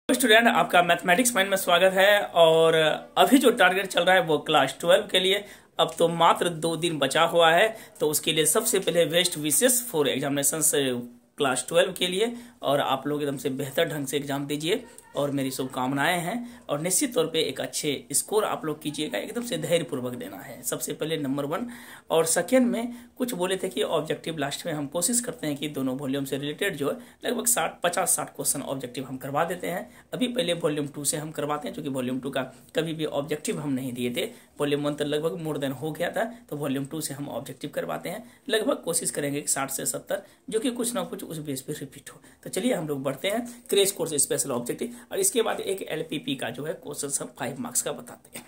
Student, आपका mathematics mind में स्वागत है। और अभी जो टारगेट चल रहा है वो क्लास 12 के लिए। अब तो मात्र 2 दिन बचा हुआ है, तो उसके लिए सबसे पहले best wishes for examination class 12 के लिए। और आप लोग एकदम से बेहतर ढंग से एग्जाम दीजिए और मेरी शुभकामनाएं हैं। और निश्चित तौर पे एक अच्छे स्कोर आप लोग कीजिएगा, एकदम से धैर्यपूर्वक देना है, सबसे पहले नंबर 1। और सेकेंड में कुछ बोले थे कि ऑब्जेक्टिव लास्ट में हम कोशिश करते हैं कि दोनों वॉल्यूम से रिलेटेड जो है लगभग 50-60 क्वेश्चन ऑब्जेक्टिव हम करवा देते हैं। अभी पहले वॉल्यूम 2 से हम करवाते हैं, क्योंकि वॉल्यूम 2 का कभी भी ऑब्जेक्टिव हम नहीं दिए थे। वॉल्यूम 1 तो लगभग मोर देन हो गया था, तो वॉल्यूम 2 से हम ऑब्जेक्टिव करवाते हैं। लगभग कोशिश करेंगे 60 से 70, जो कि कुछ ना कुछ उस बेस पे रिपीट हो। तो चलिए हम लोग बढ़ते हैं क्रैश कोर्स स्पेशल ऑब्जेक्टिव, और इसके बाद एक एलपीपी का जो है क्वेश्चन सब 5 मार्क्स का बताते हैं।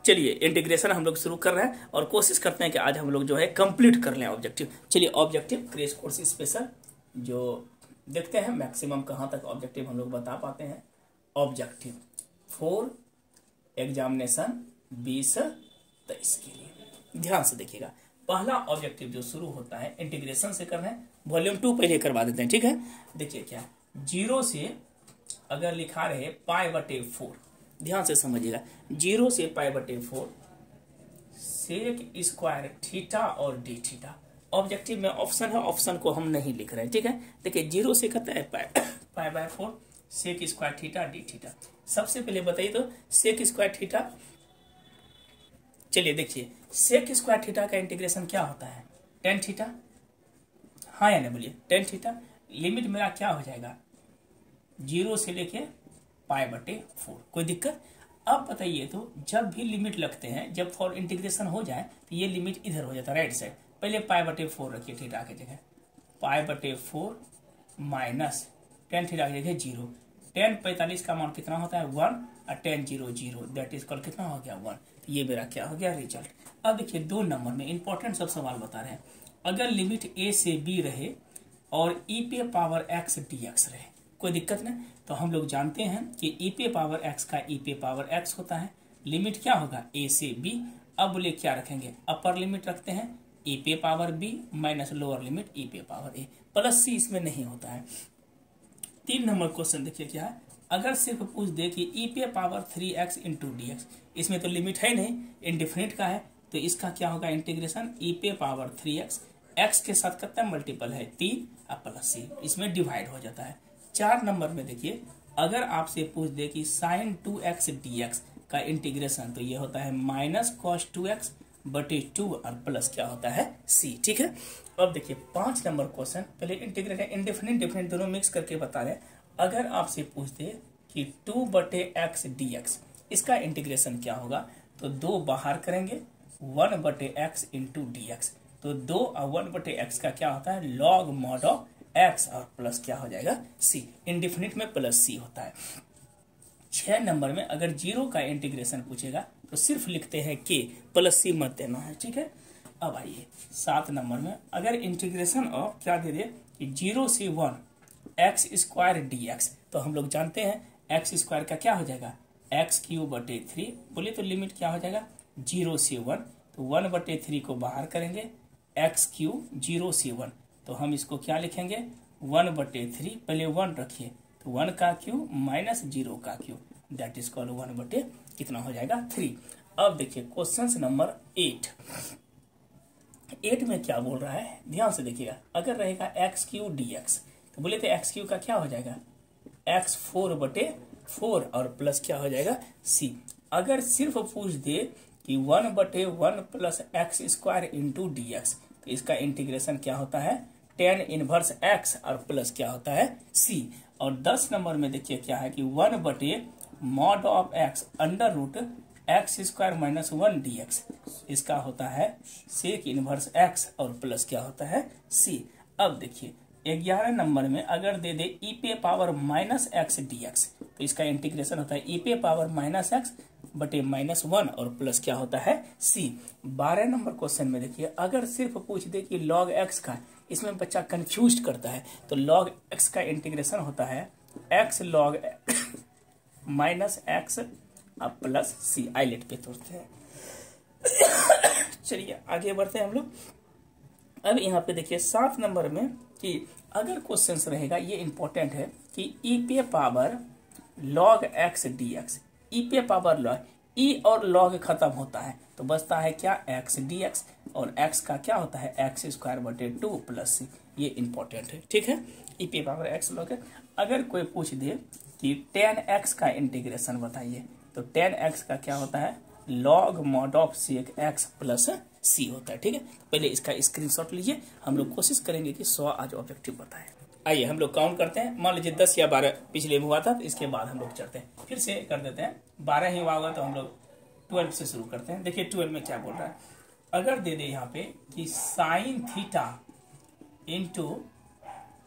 चलिए इंटीग्रेशन हम लोग शुरू कर रहे हैं और कोशिश करते हैं कि आज हम लोग जो है कंप्लीट कर लें ऑब्जेक्टिव। चलिए ऑब्जेक्टिव क्रैश कोर्स स्पेशल जो देखते हैं मैक्सिमम कहां तक ऑब्जेक्टिव हम लोग बता पाते हैं। ऑब्जेक्टिव फॉर एग्जामिनेशन 2023 के लिए ध्यान से देखिएगा। पहला ऑब्जेक्टिव जो शुरू होता है इंटीग्रेशन से करना है। वॉल्यूम 2 पहले करवा देते हैं, ठीक है। देखिए क्या है, 0 से अगर लिखा रहे π/4, ध्यान से समझिएगा। 0 से π/4 सेक स्क्वायर थीटा और डी थीटा। ऑब्जेक्टिव में ऑप्शन है, ऑप्शन को हम नहीं लिख रहे हैं, ठीक है। देखिए 0 से कहता है π/4 sec square theta d theta. सबसे पहले बताइए तो सेक स्क्वायर थीटा, चलिए देखिए सेक स्क्वायर थीटा का इंटीग्रेशन क्या होता है, टेन थीटा। हाँ या नहीं बोलिए, टेन थीटा। लिमिट मेरा क्या हो जाएगा, 0 से लेके π/4। कोई दिक्कत? अब बताइए तो जब भी लिमिट लगते हैं, जब फॉर इंटीग्रेशन हो जाए तो ये लिमिट इधर हो जाता है राइट साइड। पहले π/4 रखिए थीटा की जगह, π/4 माइनस टेन थीटा की जगह 0। टेन 45 का मान कितना होता है 1, और 10 0 0 दैट इज कॉल कितना हो गया 1। तो ये मेरा क्या हो गया रिजल्ट। अब देखिए 2 नंबर में इंपॉर्टेंट सब सवाल बता रहे हैं। अगर लिमिट a से b रहे और e पे पावर x dx रहे, कोई दिक्कत नहीं। तो हम लोग जानते हैं कि e पे पावर x का e पे पावर x होता है। लिमिट क्या होगा a से b। अब बोले क्या रखेंगे, अपर लिमिट रखते हैं e पे power b minus lower limit e पे पावर a प्लस c, इसमें नहीं होता है। 3 नंबर क्वेश्चन देखिए क्या है। अगर सिर्फ पूछ दे कि e पे पावर 3x इंटू dx, इसमें तो लिमिट है नहीं, इंडिफिनिट का है, तो इसका क्या होगा इंटीग्रेशन e पे पावर 3x, x के साथ कितना मल्टीपल है 3 और प्लस c, इसमें डिवाइड हो जाता है। 4 नंबर में देखिए, अगर आपसे पूछ दे कि sin 2x dx का इंटीग्रेशन, तो ये होता है माइनस cos 2x बटे 2 और प्लस क्या होता है c, ठीक है। अब देखिए 5 नंबर क्वेश्चन, पहले इंटीग्रेट इंडिफिनिट डिफिनिट दोनों मिक्स करके बता रहे हैं। अगर आपसे पूछ दे कि 2/x dx, इसका इंटीग्रेशन क्या होगा, तो 2 बाहर करेंगे 1/x इंटू dx, तो 2 और 1/x का क्या होता है लॉग मॉड ऑफ x, और प्लस क्या हो जाएगा c। इंडिफिनिट में प्लस c होता है। 6 नंबर में अगर 0 का इंटीग्रेशन पूछेगा तो सिर्फ लिखते हैं k, प्लस c मत देना है, ठीक है। अब आइए 7 नंबर में, अगर इंटीग्रेशन ऑफ क्या दे दे कि 0 से 1 x स्क्वायर dx, तो हम लोग जानते हैं x स्क्वायर का क्या हो जाएगा x³/3। बोलिए तो लिमिट क्या हो जाएगा 0 से 1, तो 1/3 को बाहर करेंगे x³ 0 से 1, तो हम इसको क्या लिखेंगे 1/3। पहले 1 रखिए, तो 1 का क्यूब माइनस 0 का क्यूब, दैट इज कॉल्ड 1/ कितना हो जाएगा 3। अब देखिए क्वेश्चन नंबर 8 में क्या बोल रहा है, ध्यान से देखिएगा। अगर रहेगा x³ dx, तो बोले थे x³ का क्या हो जाएगा x4/4 और प्लस क्या हो जाएगा c। अगर सिर्फ पूछ दे कि 1/1 plus x square into dx, तो इसका इंटीग्रेशन क्या होता है tan इनवर्स x और प्लस क्या होता है c। और 10 नंबर में देखिए क्या है कि 1/mod of x under root x square minus 1 dx, इसका होता है सेक इनवर्स x और प्लस क्या होता है c। अब देखिए 11 नंबर में अगर दे दे e पे पावर माइनस x dx, तो इसका इंटीग्रेशन होता है e पे पावर माइनस x बटे माइनस 1 और प्लस क्या होता है c। 12 नंबर क्वेश्चन में देखिए, अगर सिर्फ पूछ दे कि log x का, इसमें बच्चा कंफ्यूज करता है, तो log x का इंटीग्रेशन होता है x log माइनस x अब प्लस c। आइलेट पे तोड़ते हैं। चलिए आगे बढ़ते हैं हम लोग। अब यहाँ पे देखिए 7 नंबर में कि अगर क्वेश्चन रहेगा, ये इंपॉर्टेंट है कि ई पे पावर log x dx, ई पे पावर log, ई और log खत्म होता है तो बचता है क्या, x dx, और x का क्या होता है x स्क्वायर बटे 2 प्लस c। ये इंपॉर्टेंट है, ठीक है। ई पे पावर x log। अगर कोई पूछ दे कि tan x का इंटीग्रेशन बताइए तो tan x का क्या होता है, log mod of sec x plus c होता है, ठीक है। पहले इसका स्क्रीनशॉट लीजिए, हम लोग कोशिश करेंगे कि 100 आज ऑब्जेक्टिव बताएं। आइए हम लोग काउंट करते हैं। मान लीजिए 10 या 12 पिछले में हुआ था, तो इसके बाद हम लोग चलते हैं, फिर से कर देते हैं। 12 ही हुआ होगा तो हम लोग 12 से शुरू करते हैं। देखिए 12 में क्या बोल रहा है, अगर दे दे यहाँ पे कि sine theta into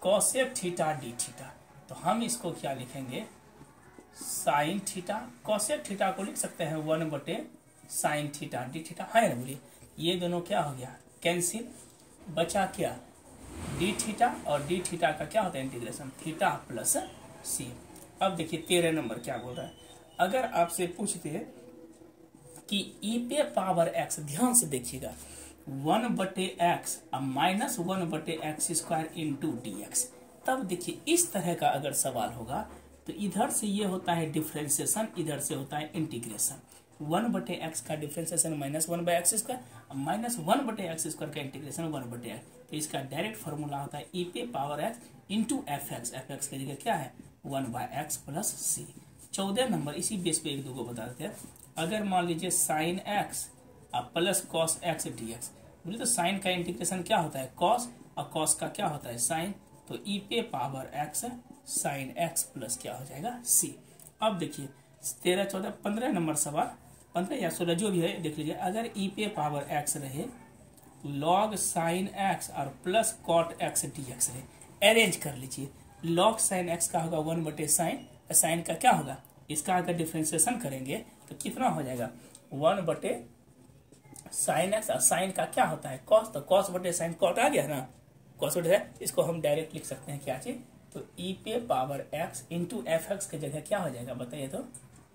cosec theta d theta, तो हम इसको क्या लिखेंगे, साइन थीटा, कॉसेक थीटा को लिख सकते हैं 1 बटे साइन थीटा डी थीटा, है ना। बोलिए ये दोनों क्या हो गया, कैंसिल, बचा क्या, डी थीटा, और डी थीटा का क्या होता है इंटीग्रेशन, थीटा प्लस सी। अब देखिए 13 नंबर क्या बोल रहा है, अगर आपसे पूछते कि ई पे पावर एक्स, ध्यान से देखिएगा, 1 बटे एक्स अब माइनस 1 बटे x square into d x, तब देखिए इस तरह का अगर सवाल होगा तो इधर से ये होता है डिफ्रेंसिएशन, इधर से होता है इंटीग्रेशन। 1 बटे एक्स का differentiation minus 1 by x square, minus 1 बटे एक्स स्क्वायर का इंटीग्रेशन 1 बटे एक्स, तो इसका डायरेक्ट फॉर्मूला होता है ई पे power x into f x. F x की जगह क्या है 1 by x plus c. 14 number इसी बेस पे एक दो को बता देते हैं। अगर मान लीजिए साइन एक्स और plus cos x d x, बोले तो साइन का इंटीग्रेशन क्या होता है कॉस, और कॉस का क्या होता है साइन, तो ई पे power x sign x plus क्या हो जाएगा सी। अब देखिए 13, 14, 15 नंबर सवाल, 15 या 16 जो भी है देख लीजिए। अगर ई पे पावर एक्स रहे, लॉग साइन एक्स और plus cot x d x रहे, अरेंज कर लीजिए। लॉग साइन एक्स का होगा 1 बटे साइन, साइन का क्या होगा, इसका अगर डिफ्रेंसिएशन करेंगे तो कितना हो जाएगा 1 बटे साइन एक्स, और साइन का क्या होता है कॉस, तो कॉस बटे साइन, कॉट आ गया ना, कॉस बटे साइन, इसको हम डायरेक्ट लिख सकते हैं क्या चीज, तो ई पे power x into f x की जगह क्या हो जाएगा बताइए, तो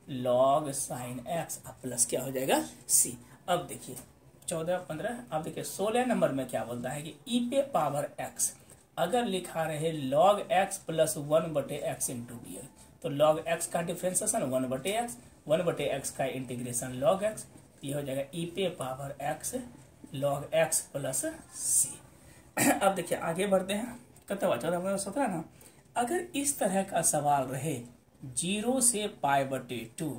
लॉग साइन एक्स प्लस क्या हो जाएगा सी। अब देखिए 14, 15, अब देखिए 16 नंबर में क्या बोलता है कि ई पे पावर एक्स अगर लिखा रहे लॉग एक्स प्लस 1 बटे एक्स इंटू डी एक्स, तो लॉग एक्स का डिफ्रेंसिएशन 1 बटे एक्स, 1 बटे एक्स का इंटीग्रेशन लॉग एक्स, ये हो जाएगा ई पे power x log x plus c. अब देखिए आगे बढ़ते हैं, कितना हुआ 14, 17 ना। अगर इस तरह का सवाल रहे 0 से पाई बटे 2,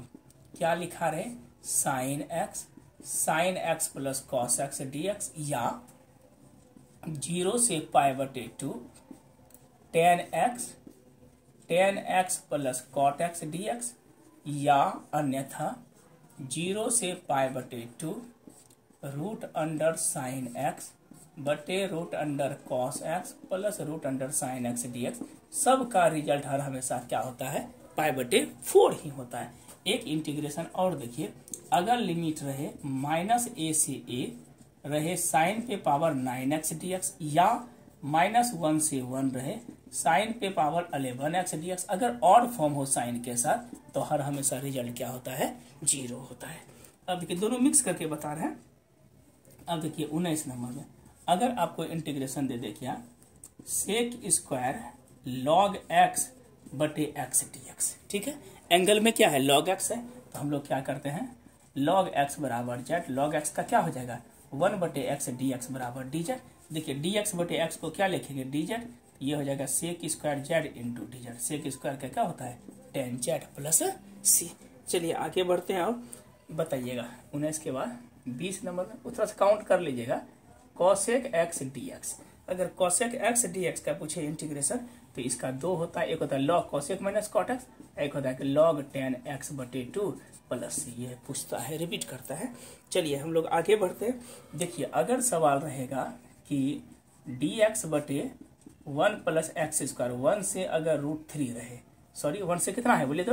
क्या लिखा रहे sine x plus cos x d x, या 0 से पाई बटे 2 tan x plus cot x d x, या अन्यथा 0 से पाई बटे 2 रूट अंडर साइन एक्स बटे root under cos x plus root under sine x d x. सबका result हर हमेशा क्या होता है पाई बटे 4 ही होता है। एक इंटीग्रेशन और देखिए, अगर लिमिट रहे माइनस ए से ए रहे साइन पे पावर 9x dx, या माइनस 1 से 1 रहे साइन पे पावर 11x dx, अगर ऑड फॉर्म हो साइन के साथ तो हर हमेशा रिजल्ट क्या होता है 0 होता है। अब देखिए दोनों मिक्स करके बता रहे हैं। अब देखिए 19 नंबर में अगर आपको इंटीग्रेशन दे दे क्या, सेक स्क्वायर लॉग एक्स बटे एक्स डी एक्स, ठीक है। एंगल में क्या है लॉग एक्स है, तो हम लोग क्या करते हैं लॉग एक्स बराबर जेड, लॉग एक्स का क्या हो जाएगा 1 बटे एक्स डी एक्स बराबर डी जेड। देखिए डी एक्स बटे एक्स को क्या लिखेंगे डी जेड, ये हो जाएगा sec square z into d z. Sec square का क्या होता है टेन जेड प्लस सी। चलिए आगे बढ़ते हैं और बताइएगा 19 के बाद 20 नंबर में उतना से काउंट कर लीजिएगा। कॉसेक एक्स डी एक्स, अगर कॉसेक एक्स डी एक्स का पूछे इंटीग्रेशन तो इसका 2 होता है, एक होता है log cosec minus cot x, एक होता है लॉग टेन एक्स बटे 2 प्लस ये पूछता है, रिपीट करता है। चलिए हम लोग आगे बढ़ते हैं। देखिए अगर सवाल रहेगा कि डी एक्स बटे 1 प्लस एक्स स्क्वायर, 1 से अगर √3 रहे, सॉरी 1 से कितना है बोलिए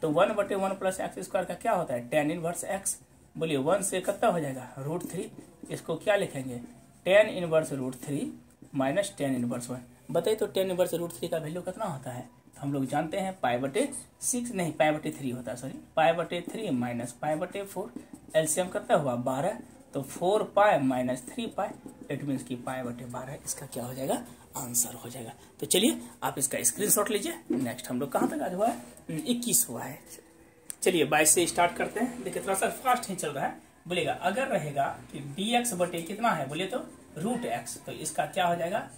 तो 1 बटे 1 प्लस एक्स स्क्वायर का क्या होता है टेन इनवर्स एक्स, बोलिए 1 से कितना हो जाएगा √3, इसको क्या लिखेंगे tan inverse √3 minus tan inverse 1। बताइए तो टेन इनवर्स √3 का वैल्यू कितना होता है, तो हम लोग जानते हैं पाई बटे 6, नहीं पाई बटे 3 होता है, सॉरी पाई बटे 3 माइनस पाई बटे 4, एलसीएम करता हुआ 12, तो 4 pi minus 3 pi, it means की पाई बटे 12 इसका क्या हो जाएगा, आंसर हो जाएगा। तो चलिए आप इसका स्क्रीनशॉट लीजिए। नेक्स्ट हम लोग कहाँ तक आज हुआ है, 21 हुआ है। चलिए 22 से स्टार्ट करते हैं। देखिए थोड़ा सा फास्ट ही चल रहा है। बोलेगा अगर रहेगा कि dx बटे कितना है, बोले तो रूट एक्स, तो इसका क्या हो जाएगा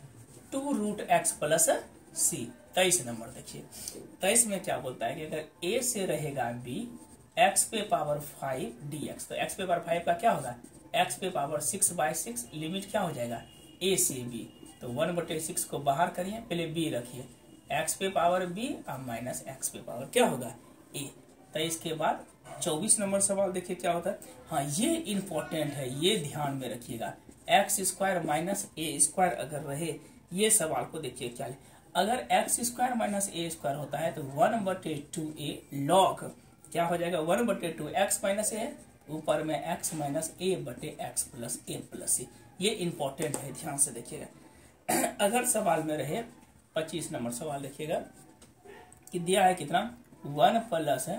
2 रूट एक्स प्लस सी। 23 नंबर देखिए, 23 में क्या बोलता है कि अगर a से रहेगा b x पे पावर 5 dx, तो x पे पावर 5 का क्या होगा, x पे पावर 6/6, लिमिट क्या हो जाएगा a से b, तो 1/6 को बाहर करिए, पहले b रखिए, x पे पावर b और माइनस x पे पावर क्या होगा a। तो इसके बाद 24 नंबर सवाल देखिए क्या होता है। हाँ ये इंपॉर्टेंट है, ये ध्यान में रखिएगा। एक्स स्क्वायर माइनस ए स्क्वायर अगर रहे, ये सवाल को देखिए क्या है। अगर एक्स स्क्वायर माइनस ए स्क्वायर होता है तो 1/2a लॉग क्या हो जाएगा 1/2 एक्स माइनस ए, ऊपर में एक्स माइनस ए बटे एक्स प्लस ए प्लस सी। ये इंपॉर्टेंट है, ध्यान से देखिएगा। अगर सवाल में रहे 25 नंबर सवाल देखिएगा कि दिया है कितना 1 प्लस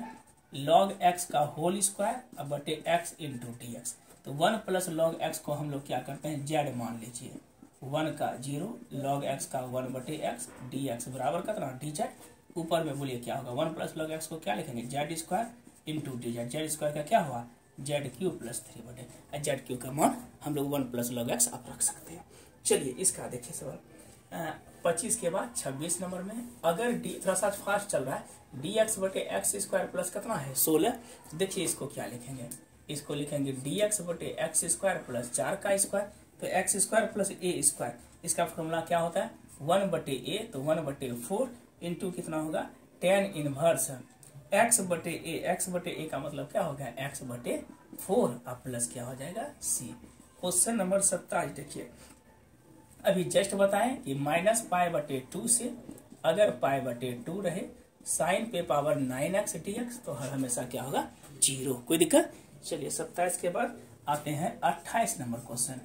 लॉग एक्स का होल स्क्वायर बटे एक्स इंटू डी एक्स। तो 1 प्लस लॉग एक्स को हम लोग क्या करते हैं जेड मान लीजिए, 1 का 0 लॉग एक्स का 1 बटे एक्स डी एक्स बराबर कितना डी जेड। ऊपर में बोलिए क्या होगा 1 प्लस लॉग एक्स को क्या लिखेंगे Z square into d Z. Z square का क्या हुआ जेड क्यू प्लस 3 बटे जेड क्यू का मान हम लोग 1 प्लस लॉग एक्स आप रख सकते हैं। चलिए इसका देखिए सवाल 25 के बाद 26 नंबर में अगर डी थोड़ा सा फास्ट चल रहा है, डी एक्स बटे एक्स स्क्वायर प्लस कितना है 16। देखिए इसको क्या लिखेंगे, इसको लिखेंगे डी एक्स बटे एक्स स्क्वायर प्लस 4 का स्क्वायर, तो एक्स स्क्वायर प्लस ए स्क्वायर, इसका फॉर्मूला क्या होता है 1 बटे ए, तो 1/4 इंटू कितना होगा 10 इनवर्स एक्स बटे ए। एक्स बटे ए का मतलब क्या होगा एक्स बटे 4 अब प्लस क्या हो जाएगा सी। क्वेश्चन नंबर 27 देखिए, अभी जस्ट बताएं कि माइनस पाई बटे 2 से अगर पाई बटे 2 रहे साइन पे पावर 9x dx, तो हर हमेशा क्या होगा 0, कोई दिक्कत। चलिए 27 के बाद आते हैं 28 नंबर क्वेश्चन।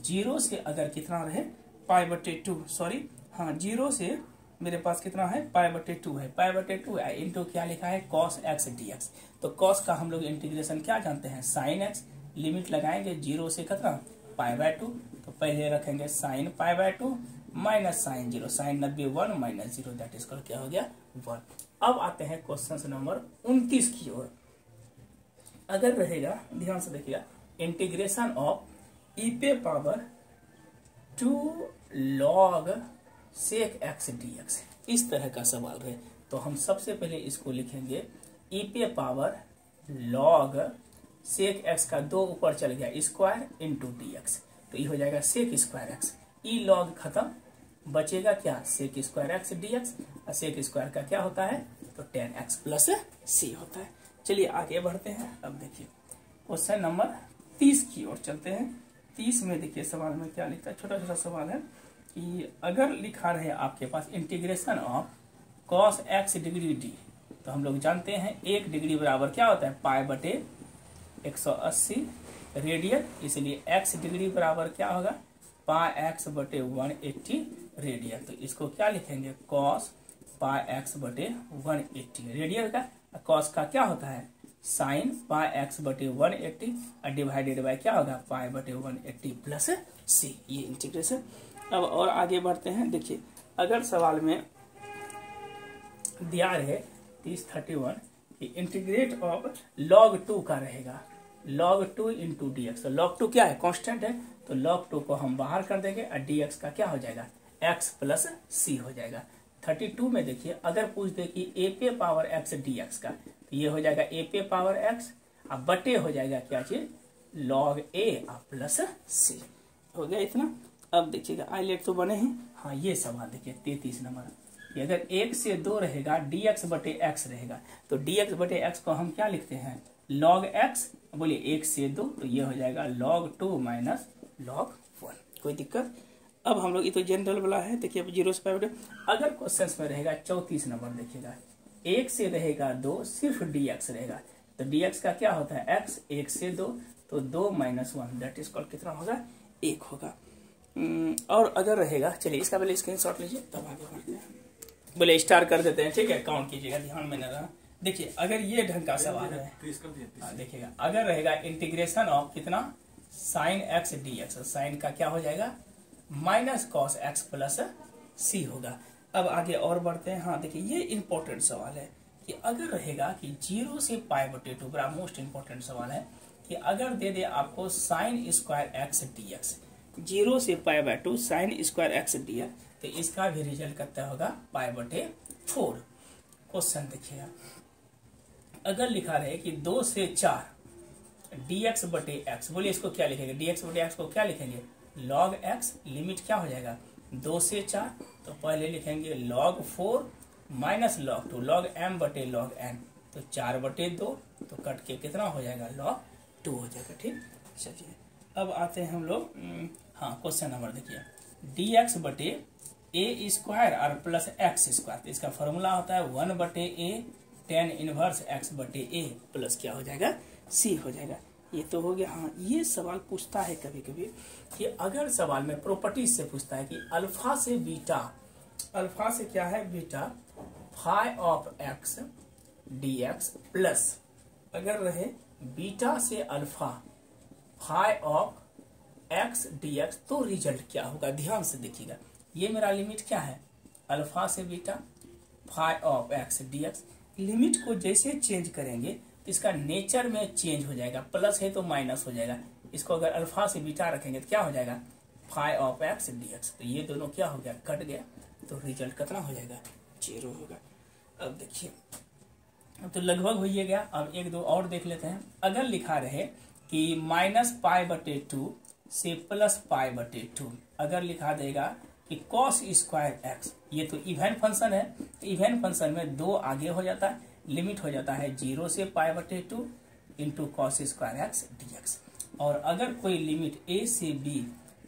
0 से अगर कितना रहे पाई बटे 2, सॉरी हाँ 0 से मेरे पास कितना है पाई बटे 2 है, पाई बटे 2 है इंटू क्या लिखा है cos x dx। तो cos का हम लोग इंटीग्रेशन क्या जानते हैं sin x, लिमिट लगाएंगे 0 से कितना पाई बाय 2, तो पहले रखेंगे sine pi by 2 minus sine 0, sine 90 1 minus 0 that is क्या हो गया 1। अब आते हैं क्वेश्चन नंबर 29 की ओर। अगर रहेगा ध्यान से देखिएगा इंटीग्रेशन ऑफ ई पे power 2 log sec x dx, इस तरह का सवाल रहे तो हम सबसे पहले इसको लिखेंगे ई पे पावर लॉग सेक एक्स का 2 ऊपर चल गया स्क्वायर इंटू डी एक्स, तो ये हो जाएगा sec square x, e log खत्म बचेगा क्या sec square x d x, और सेक स्क्वायर का क्या होता है तो 10x प्लस सी होता है। चलिए आगे बढ़ते हैं। अब देखिए क्वेश्चन नंबर 30 की ओर चलते हैं। 30 में देखिए सवाल में क्या लिखता है, छोटा छोटा सवाल है कि अगर लिखा रहे आपके पास integration of cos x degree d, तो हम लोग जानते हैं 1 डिग्री बराबर क्या होता है पाई बटे 180 रेडियन, इसलिए x डिग्री बराबर क्या होगा पाई x बटे 180 रेडियन। तो इसको क्या लिखेंगे cos पाई x बटे 180 रेडियन का, cos का क्या होता है साइन पाई x बटे 180 और डिवाइडेड बाय क्या होगा पाई बटे 180 प्लस सी, ये इंटीग्रेशन। अब और आगे बढ़ते हैं। देखिए अगर सवाल में दिया रहे 3031 इंटीग्रेट ऑफ log 2 का रहेगा log 2 इंटू डी एक्स, तो log 2 क्या है कांस्टेंट है, तो log 2 को हम बाहर कर देंगे और dx का क्या हो जाएगा x प्लस सी हो जाएगा। 32 में देखिए अगर पूछ दे कि a पे पावर x dx का, तो ये हो जाएगा a पे पावर x अब बटे हो जाएगा क्या चीज log a प्लस सी, हो गया इतना। अब देखिएगा आइलेट तो बने हैं। हाँ ये सवाल देखिए 33 नंबर कि अगर 1 से 2 रहेगा dx बटे x रहेगा, तो dx बटे x को हम क्या लिखते हैं log x, बोलिए 1 से 2, तो ये हो जाएगा log 2 माइनस log 1, कोई दिक्कत। अब हम लोग ये तो जनरल वाला है, देखिए 0 से 5। अगर क्वेश्चन में रहेगा 34 नंबर देखिएगा 1 से रहेगा 2 सिर्फ dx रहेगा, तो dx का क्या होता है x, 1 से 2 तो 2 माइनस 1 दैट इज कितना होगा 1 होगा। और अगर रहेगा चलिए इसका पहले स्क्रीनशॉट लीजिए तब आगे बढ़ते हैं, बोले स्टार कर देते हैं ठीक है, काउंट कीजिएगा ध्यान में न रहा। देखिए अगर ये ढंग का सवाल है देखिएगा अगर रहेगा इंटीग्रेशन ऑफ कितना sine x d x, sine का क्या हो जाएगा minus cos x plus c होगा। अब आगे और बढ़ते हैं। हाँ देखिए ये इंपॉर्टेंट सवाल है कि अगर रहेगा कि 0 से π/2, बड़ा मोस्ट इंपॉर्टेंट सवाल है कि अगर दे दे आपको sine square x d x, 0 से π/2 sine square x d x, तो इसका भी रिजल्ट कितना होगा π/4। क्वेश्चन देखिएगा, अगर लिखा रहे कि 2 से 4 dx बटे एक्स, बोलिए इसको क्या लिखेंगे, dx बटे एक्स को क्या लिखेंगे log x, लिमिट क्या हो जाएगा 2 से 4, तो पहले लिखेंगे log 4 minus log 2, log m बटे log n, तो 4/2, तो कट के कितना हो जाएगा log 2 हो जाएगा। ठीक, चलिए अब आते हैं हम लोग, हाँ क्वेश्चन नंबर देखिए, dx बटे ए स्क्वायर और प्लस एक्स स्क्वायर, तो इसका फॉर्मूला होता है 1/a tan इनवर्स x बटे ए प्लस क्या हो जाएगा c हो जाएगा। ये तो हो गया। हाँ ये सवाल पूछता है कभी कभी कि अगर सवाल में प्रॉपर्टीज से पूछता है कि अल्फा से बीटा, अल्फा से क्या है beta, phi of x d x plus अगर रहे बीटा से alpha phi of x d x, तो रिजल्ट क्या होगा, ध्यान से देखिएगा। ये मेरा लिमिट क्या है अल्फा से beta phi of x d x, limit को जैसे चेंज करेंगे तो इसका नेचर में चेंज हो जाएगा, प्लस है तो माइनस हो जाएगा। इसको अगर अल्फा से बीटा रखेंगे तो क्या हो जाएगा phi of x d x, तो ये दोनों क्या हो गया कट गया, तो रिजल्ट कितना हो जाएगा 0 होगा। अब देखिए अब तो लगभग हो ही गया। अब एक दो और देख लेते हैं। अगर लिखा रहे कि -π/2 से +π/2, अगर लिखा देगा कि cos स्क्वायर एक्स, ये तो इवन फंक्शन है, तो इवन फंक्शन में 2 आगे हो जाता है, लिमिट हो जाता है 0 से π/2 into cos square x d x. और अगर कोई लिमिट a से b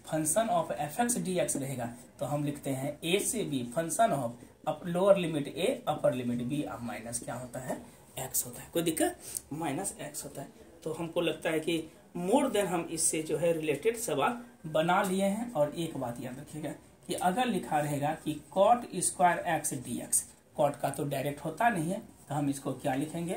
function of f x d x रहेगा तो हम लिखते हैं a से b function of lower limit a upper limit b, अब माइनस क्या होता है x होता है, कोई दिक्कत माइनस x होता है। तो हमको लगता है कि मोर देन हम इससे जो है रिलेटेड सवाल बना लिए हैं। और एक बात याद रखिएगा कि अगर लिखा रहेगा कि cot square x d x, cot का तो डायरेक्ट होता नहीं है, तो हम इसको क्या लिखेंगे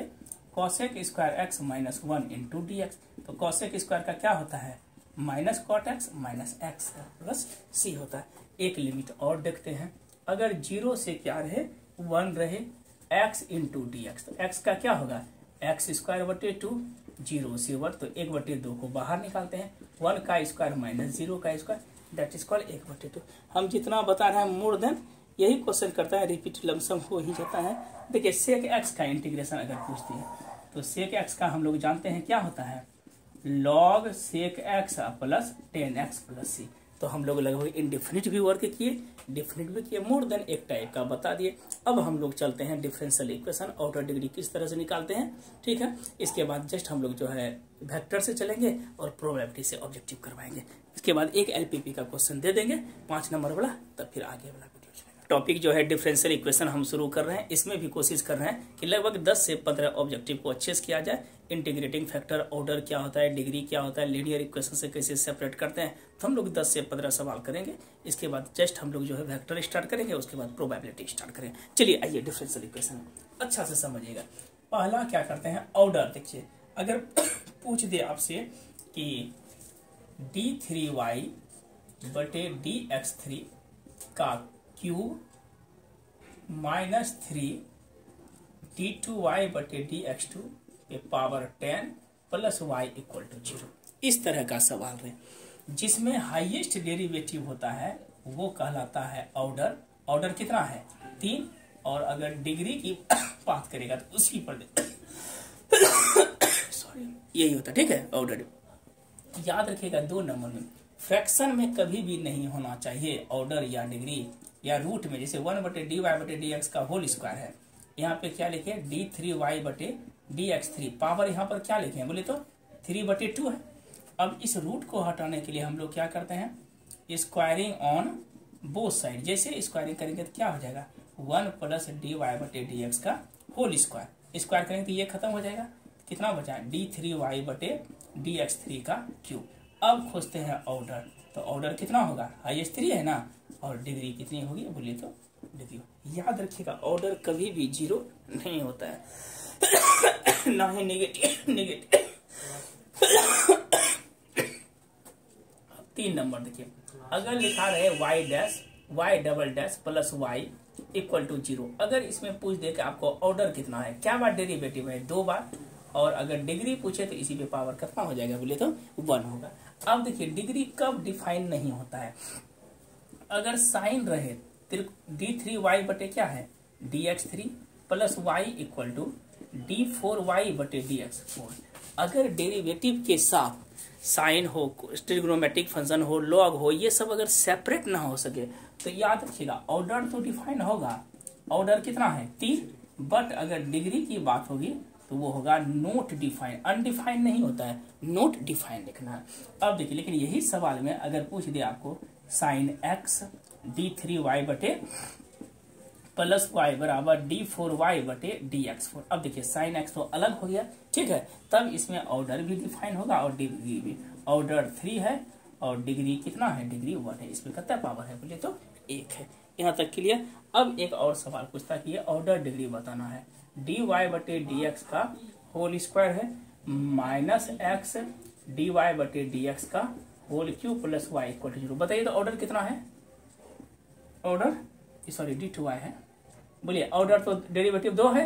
cosec square x minus 1 into d x, तो कॉसेक स्क्वायर का क्या होता है minus cot x minus x plus c होता है। एक लिमिट और देखते हैं, अगर 0 से क्या रहे 1 रहे x इंटू डी एक्स, तो x का क्या होगा एक्स स्क्वायर बटे 2, 0 से 1 तो 1/2 को बाहर निकालते हैं, 1 का स्क्वायर माइनस 0 का स्क्वायर, दैट इज कॉल्ड 1/2। हम जितना बता रहे हैं मोर देन यही क्वेश्चन करता है, रिपीट लमसम हो ही जाता है। देखिए सेक एक्स का इंटीग्रेशन अगर पूछती है तो सेक एक्स का हम लोग जानते हैं क्या होता है log sec x plus tan x plus c. तो हम लोग लगभग इंडिफिनिट भी वर्क किए, डिफिनिट भी किए, मोर देन एक टाइप का बता दिए। अब हम लोग चलते हैं डिफरेंशियल इक्वेशन, आउटर डिग्री किस तरह से निकालते हैं, ठीक है। इसके बाद जस्ट हम लोग जो है वेक्टर से चलेंगे और प्रोबेबिलिटी से ऑब्जेक्टिव करवाएंगे। इसके बाद एक एलपीपी का क्वेश्चन दे देंगे 5 नंबर वाला, तब फिर आगे वाला वीडियो चलेगा। टॉपिक जो है डिफरेंशियल इक्वेशन हम शुरू कर रहे हैं। इसमें भी कोशिश कर रहे हैं कि लगभग 10 से 15 ऑब्जेक्टिव को अच्छे से किया जाए। इंटीग्रेटिंग फैक्टर, ऑर्डर क्या होता है, डिग्री क्या होता है, लीनियर इक्वेशन से कैसे सेपरेट करते हैं, तो हम लोग 10 से 15 सवाल करेंगे। इसके बाद जस्ट हम लोग जो है वेक्टर स्टार्ट करेंगे, उसके बाद प्रोबेबिलिटी स्टार्ट करेंगे। चलिए आइए डिफरेंशियल इक्वेशन अच्छा से समझिएगा। पहला क्या करते हैं ऑर्डर, देखिए अगर पूछ दे आपसे कि d3y बटे dx3 का क्यूब -3 d2y बटे dx2 के power 10 plus y equal to 0, इस तरह का सवाल है जिसमें हाईएस्ट डेरिवेटिव होता है वो कहलाता है ऑर्डर। ऑर्डर कितना है 3, और अगर डिग्री की बात करेगा तो उसकी पर सॉरी यही होता है, ठीक है ऑर्डर। याद रखिएगा 2 नंबर में फ्रैक्शन में कभी भी नहीं होना चाहिए ऑर्डर या डिग्री या रूट में। जैसे 1/dy/dx का होल स्क्वायर है, यहाँ पे क्या लिखे d3y/dx3, पावर यहाँ पर क्या लिखे हैं बोले तो 3/2 है। अब इस रूट को हटाने के लिए हम लोग क्या करते हैं स्क्वायरिंग ऑन बोथ साइड। जैसे स्क्वायरिंग करेंगे तो क्या हो जाएगा 1 + dy/dx का होल स्क्वायर, स्क्वायर करेंगे तो ये खत्म हो जाएगा, कितना बचा d3y/dx3 का क्यूब। अब खोजते हैं ऑर्डर, तो ऑर्डर कितना होगा हाईएस्ट 3 है ना, और डिग्री कितनी होगी बोलिए तो डिग्री। याद रखिएगा ऑर्डर कभी भी 0 नहीं होता है ना ही नेगेटिव। 3 नंबर देखिए, अगर लिखा रहे y dash y double dash plus y equal to 0, अगर इसमें पूछ दे कि आपको ऑर्डर कितना है, क्या बार डेरिवेटिव है, 2 बार, और अगर डिग्री पूछे तो इसी पे पावर कितना हो जाएगा बोले तो 1 होगा। अब देखिए डिग्री कब डिफाइन नहीं होता है, अगर साइन रहे d3y बटे क्या है dx3 plus y equal to d4y बटे dx4, अगर डेरिवेटिव के साथ साइन हो, ट्रिग्नोमेट्रिक फंक्शन हो, लॉग हो, ये सब अगर सेपरेट ना हो सके तो याद रखिएगा ऑर्डर तो डिफाइन होगा, ऑर्डर कितना है 3, बट अगर डिग्री की बात होगी तो वो होगा नोट डिफाइन, अनडिफाइन नहीं होता है, नोट डिफाइन लिखना है। अब देखिए लेकिन यही सवाल में अगर पूछ दे आपको साइन x d3y बटे प्लस y बराबर d4y बटे dx4, अब देखिए साइन x तो अलग हो गया, ठीक है, तब इसमें ऑर्डर भी डिफाइन होगा और डिग्री भी, ऑर्डर 3 है और डिग्री कितना है, डिग्री 1 है, इसमें कितना पावर है बोले तो 1 है। यहाँ तक क्लियर। अब एक और सवाल पूछता कि ये ऑर्डर डिग्री बताना है, dy बटे dx का होल स्क्वायर है माइनस x dy बटे dx का whole cube plus y equal to 0, बताइए तो ऑर्डर कितना है, ऑर्डर सॉरी d2y है, बोलिए ऑर्डर तो डेरिवेटिव 2 है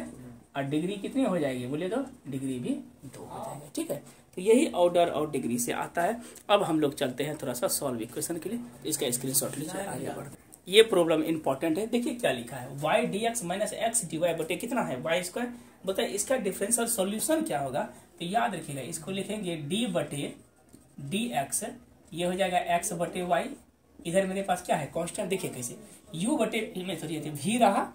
और डिग्री कितनी हो जाएगी बोलिए तो डिग्री भी 2 हो जाएगी, ठीक है। तो यही ऑर्डर और डिग्री से आता है। अब हम लोग चलते हैं थोड़ा सा सॉल्व इक्वेशन के लिए, इसका स्क्रीनशॉट लीजिए, आगे बढ़ते हैं। ये प्रॉब्लम इंपॉर्टेंट है, देखिए क्या लिखा है, y dx minus x d y बटे कितना है y स्क्वायर, बताए इसका डिफरेंशियल सॉल्यूशन क्या होगा, तो याद रखिएगा इसको लिखेंगे d बटे dx, ये हो जाएगा x बटे y, इधर मेरे पास क्या है कांस्टेंट, देखिए कैसे u बटे में सॉरी v रहा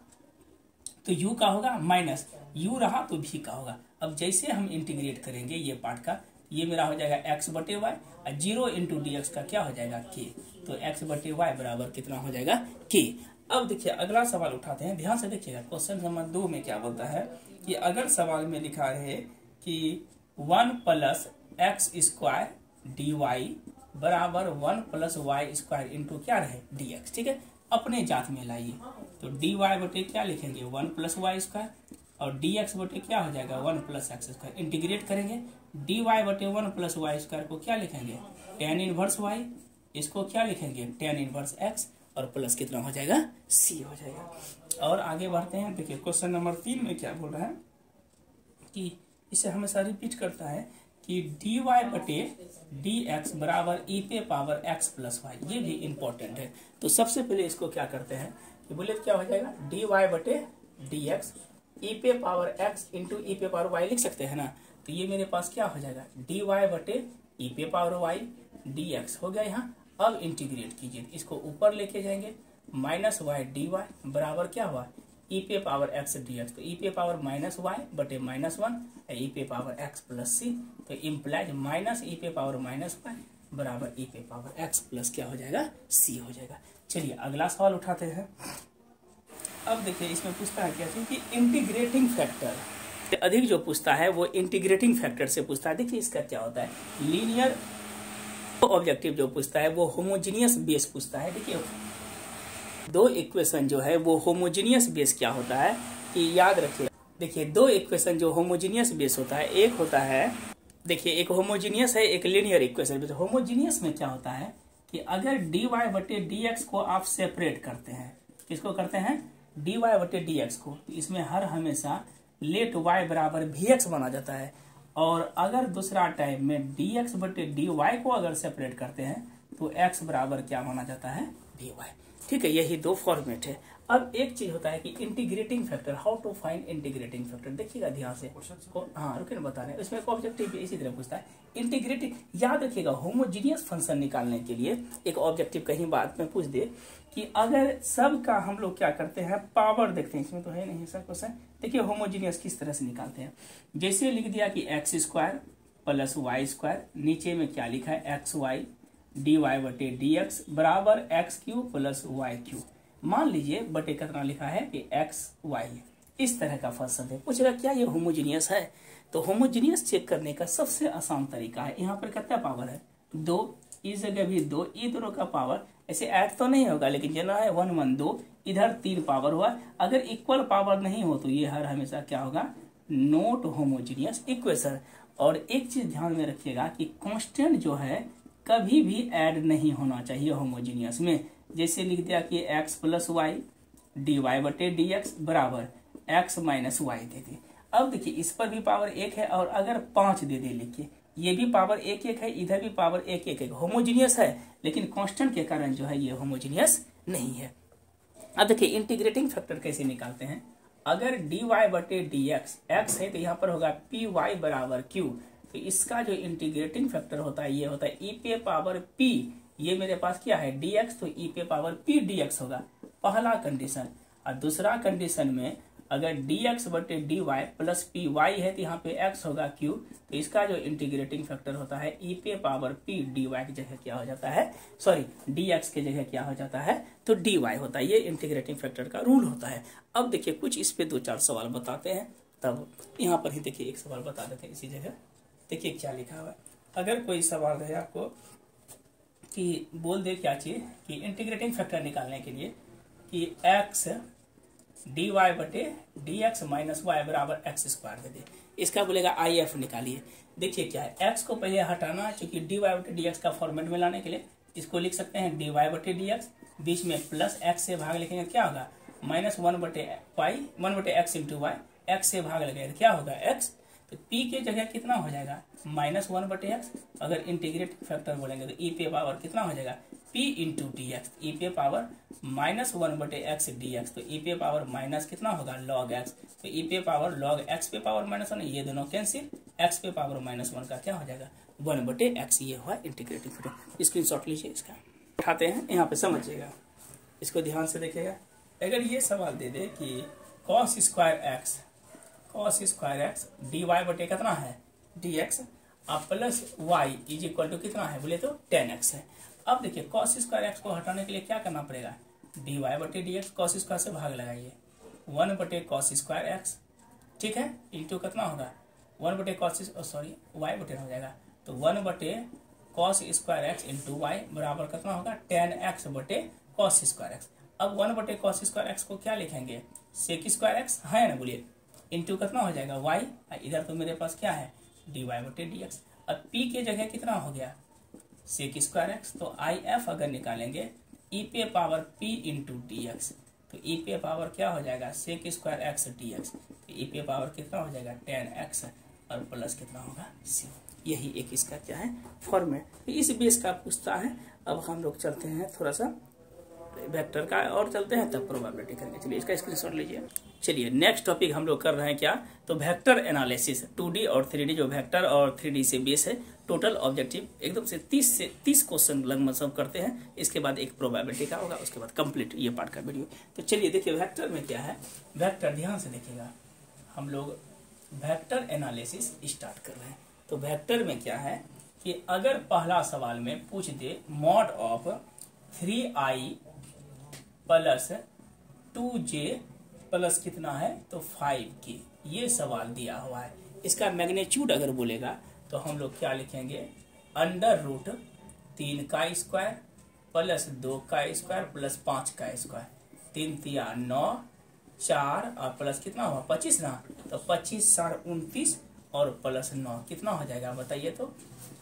तो u का होगा माइनस u रहा तो v का होगा। अब जैसे हम इंटीग्रेट करेंगे ये पार्ट का, ये मेरा हो जाएगा x बटे वाई और 0 इंटू डी एक्स का क्या हो जाएगा k, तो x बटे वाई बराबर कितना हो जाएगा k। अब देखिए अगला सवाल उठाते हैं, ध्यान से देखिएगा, क्वेश्चन नंबर 2 में क्या बोलता है कि अगर सवाल में लिखा है कि 1 plus x square d y बराबर 1 प्लस वाई स्क्वायर इंटू क्या रहे डी एक्स, ठीक है, अपने जात में लाइए, तो डी वाई बटे क्या लिखेंगे 1 प्लस वाई स्क्वायर और डी एक्स बटे क्या हो जाएगा 1 प्लस एक्स स्क्वायर, इंटीग्रेट करेंगे डी वाई बटे 1 प्लस वाई स्क्वायर को क्या लिखेंगे टेन इनवर्स वाई, इसको क्या लिखेंगे टेन इनवर्स एक्स और प्लस कितना हो जाएगा सी हो जाएगा। और आगे बढ़ते हैं, देखिए क्वेश्चन नंबर 3 में क्या बोल रहा है कि इसे हमेशा रिपीट करता है कि डी वाई बटे डी एक्स बराबर ई पे पावर एक्स प्लस वाई, ये भी इंपॉर्टेंट है। तो सबसे पहले इसको क्या करते हैं कि बोले क्या हो जाएगा डी वाई बटे डी एक्स ई पे पावर एक्स इंटू ई पे पावर वाई लिख सकते हैं ना, तो ये मेरे पास क्या हो जाएगा डी वाई बटे ई पे पावर वाई डी एक्स हो गया यहाँ। अब इंटीग्रेट कीजिए, इसको ऊपर लेके जाएंगे, माइनस वाई डी वाई बराबर क्या हुआ ई पे पावर एक्स डी एक्स, तो ई पे पावर माइनस वाई बटे माइनस 1 ई पे पावर एक्स प्लस सी, तो इम्प्लाइज माइनस ई पे पावर माइनस वाई बराबर ई पे पावर एक्स प्लस क्या हो जाएगा सी हो जाएगा। चलिए अगला सवाल उठाते हैं। अब देखिए इसमें पूछता है क्या कि इंटीग्रेटिंग फैक्टर, अधिक जो पूछता है वो इंटीग्रेटिंग फैक्टर से पूछता है। देखिए इसका क्या होता है, लीनियर ऑब्जेक्टिव जो पूछता है वो होमोजीनियस बेस पूछता है। देखिए दो इक्वेशन जो है वो होमोजीनियस बेस क्या होता है कि याद रखिए, देखिए दो इक्वेशन जो होमोजीनियस बेस होता है, एक होता है देखिए एक होमोजीनियस है एक लीनियर इक्वेशन। होमोजीनियस में क्या होता है कि अगर डी वाई बटे डी एक्स को आप सेपरेट करते हैं, किसको करते हैं डी वाई बटे डी एक्स को, तो इसमें हर हमेशा लेट वाई बराबर वी एक्स बना जाता है, और अगर दूसरा टाइम में डी एक्स बटे डी वाई को अगर सेपरेट करते हैं तो एक्स बराबर क्या माना जाता है डी वाई, ठीक है, यही दो फॉर्मेट है। अब एक चीज होता है कि integrating factor, how to find integrating factor, देखिएगा ध्यान से, हाँ रुके ना बता रहे हैं, इसमें एक ऑब्जेक्टिव भी इसी तरह पूछता है इंटीग्रेटिंग। याद रखिएगा होमोजीनियस फंक्शन निकालने के लिए एक ऑब्जेक्टिव कहीं बाद में पूछ दे कि अगर सब का हम लोग क्या करते हैं पावर देखते हैं, इसमें तो है नहीं सब क्वेश्चन। देखिए होमोजीनियस किस तरह से निकालते हैं, जैसे लिख दिया कि x square plus y square, नीचे में क्या लिखा है एक्स वाई डी वाई बटे डी एक्स बराबर x cube plus y cube, मान लीजिए बटे कितना लिखा है कि एक्स वाई, इस तरह का फंक्शन है। पूछेगा क्या ये होमोजीनियस है, तो होमोजीनियस चेक करने का सबसे आसान तरीका है, यहाँ पर कितना पावर है 2, इस जगह भी 2, ये दोनों का पावर ऐसे ऐड तो नहीं होगा लेकिन जना है 1 1 2, इधर 3 पावर हुआ। अगर इक्वल पावर नहीं हो तो ये हर हमेशा क्या होगा नॉट होमोजीनियस इक्वेशन। और एक चीज ध्यान में रखिएगा कि कांस्टेंट जो है कभी भी ऐड नहीं होना चाहिए होमोजीनियस में। जैसे लिख दिया कि x plus y d y बटे डी एक्स बराबर x माइनस वाई दे दे। अब देखिए इस पर भी पावर 1 है और अगर 5 दे दे लिखिए, ये भी पावर 1 है, इधर भी पावर 1 है, होमोजीनियस है लेकिन कांस्टेंट के कारण जो है ये होमोजीनियस नहीं है। अब देखिए इंटीग्रेटिंग फैक्टर कैसे निकालते हैं। अगर डी वाई बटे डी एक्स है तो यहाँ पर होगा पी वाई बराबर क्यू, तो इसका जो इंटीग्रेटिंग फैक्टर होता है ये होता है ई पे पावर पी, ये मेरे पास क्या है डी एक्स, तो ई पे पावर पी डी एक्स होगा पहला कंडीशन। और दूसरा कंडीशन में अगर डी एक्स बटे d y plus p y है तो यहाँ पे एक्स होगा क्यू, तो इसका जो इंटीग्रेटिंग फैक्टर होता है ई पे पावर पी डी वाई की जगह क्या हो जाता है, सॉरी डी एक्स की जगह क्या हो जाता है तो डी वाई होता है। ये इंटीग्रेटिंग फैक्टर का रूल होता है। अब देखिए कुछ इस पे 2-4 सवाल बताते हैं, तब यहाँ पर ही देखिए एक सवाल बता देते हैं इसी जगह। देखिए क्या लिखा हुआ है, अगर कोई सवाल है आपको कि बोल दे क्या चीज कि इंटीग्रेटिंग फैक्टर निकालने के लिए कि एक्स डी वाई बटे डी एक्स माइनस वाई बराबर एक्स स्क्वायर दे दे, इसका बोलेगा आई एफ निकालिए। देखिए क्या है, एक्स को पहले हटाना, चूंकि डी वाई बटे डी एक्स का फॉर्मेट में लाने के लिए इसको लिख सकते हैं डी वाई बटे डी एक्स, बीच में प्लस एक्स से भाग लिखेंगे क्या होगा माइनस 1 बटे वाई 1 बटे एक्स इंटू वाई, एक्स से भाग लगेगा क्या होगा एक्स, तो पी के जगह कितना हो जाएगा माइनस 1 बटे एक्स। अगर इंटीग्रेट फैक्टर बोलेंगे तो ई पे पावर कितना हो जाएगा पी इंटू डी एक्स, ई पे पावर माइनस 1 बटे एक्स डी एक्स, तो ई पे पावर माइनस कितना होगा लॉग एक्स, तो ई पे पावर लॉग एक्स पे पावर माइनस 1, ये दोनों कैंसिल, एक्स पे पावर माइनस 1 का क्या हो जाएगा 1 बटे एक्स, ये हुआ इंटीग्रेटिंग फैक्टर। स्क्रीनशॉट लीजिए, इसका उठाते हैं, यहाँ पे समझिएगा, इसको ध्यान से देखिएगा। अगर ये सवाल दे दे कि cos square x d y बटे कितना है d x plus y is equal to कितना है बोले तो 10x है। अब देखिए कॉस स्क्वायर एक्स को हटाने के लिए क्या करना पड़ेगा, डी वाई बटे डी एक्स कॉस स्क्वायर से भाग लगाइए 1 बटे कॉस स्क्वायर एक्स, ठीक है, इंटू कितना होगा 1 बटे कॉस सॉरी वाई बटे हो जाएगा, तो 1 बटे cos square x into y बराबर कितना होगा 10x बटे कॉस स्क्वायर एक्स। अब 1 बटे कॉस स्क्वायर एक्स को क्या लिखेंगे सेक स्क्वायर एक्स है ना, बोलिए इंटू कितना हो जाएगा y, इधर तो मेरे पास क्या है डी वाई बटे डी एक्स। अब p के जगह कितना हो गया सेक स्क्वायर एक्स, तो आई एफ अगर निकालेंगे e पे power p into d x, तो e पे पावर क्या हो जाएगा sec square x d x, तो e पे पावर कितना हो जाएगा 10x और प्लस कितना होगा c। यही एक इसका क्या है फॉर्मेट, तो इस बेस का पूछता है। अब हम लोग चलते हैं थोड़ा सा वेक्टर का और चलते हैं तब प्रोबेबिलिटी करेंगे। चलिए इसका स्क्रीनशॉट लीजिए। चलिए नेक्स्ट टॉपिक हम लोग कर रहे हैं क्या, तो वेक्टर एनालिसिस 2D और 3D, जो वेक्टर और 3D से बेस है। टोटल ऑब्जेक्टिव एकदम से 30 क्वेश्चन लगभग सब करते हैं, इसके बाद एक प्रोबेबिलिटी का होगा, उसके बाद कंप्लीट ये पार्ट का वीडियो। तो चलिए देखिए वेक्टर में क्या है, वेक्टर ध्यान से देखिएगा, हम लोग वेक्टर एनालिसिस स्टार्ट कर रहे हैं। तो वेक्टर में क्या है कि अगर पहला सवाल में पूछ दे mod of 3i plus 2j plus कितना है तो 5k, ये सवाल दिया हुआ है। इसका मैग्नीट्यूड अगर बोलेगा तो हम लोग क्या लिखेंगे अंडर रूट 3 का स्क्वायर प्लस 2 का स्क्वायर प्लस 5 का स्क्वायर, 3 तिया 9 4 और प्लस कितना हुआ 25 ना, तो 25 4 29 और प्लस 9 कितना हो जाएगा बताइए तो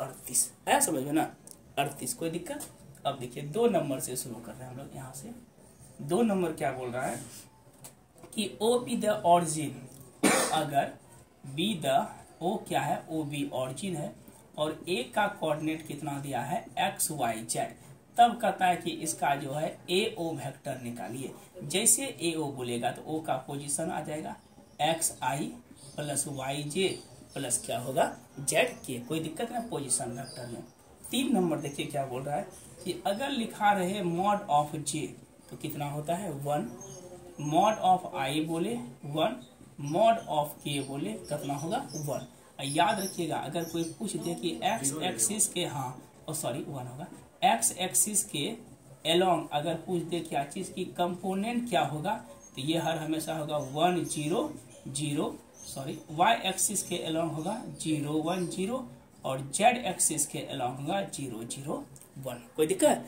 38 है, समझ में ना 38। कोई दिक्कत। अब देखिए 2 नंबर से शुरू कर रहे हैं हम लोग। यहाँ से 2 नंबर क्या बोल रहा है कि ओ बी द ऑरिजिन, अगर बी द ओ क्या है ओ बी ऑरिजिन है और ए का कोऑर्डिनेट कितना दिया है एक्स वाई जेड, तब कहता है कि इसका जो है ए ओ वेक्टर निकालिए। जैसे ए ओ बोलेगा तो ओ का पोजीशन आ जाएगा एक्स आई प्लस वाई जे प्लस क्या होगा जेड के, कोई दिक्कत नहीं पोजीशन वेक्टर में। 3 नंबर देखिए क्या बोल रहा है कि अगर लिखा रहे मॉड ऑफ जे तो कितना होता है 1, मॉड ऑफ आई बोले 1, मॉड ऑफ के बोले कितना होगा 1। याद रखिएगा अगर कोई पूछ दे कि एक्स एक्सिस के 1 होगा, एक्स एक्सिस के एलोंग अगर पूछ दे क्या चीज की कंपोनेंट क्या होगा तो ये हर हमेशा होगा 1 0 0, वाई एक्सिस के एलोंग होगा 0 1 0 और जेड एक्सिस के एलोंग होगा 0 0 1। कोई दिक्कत।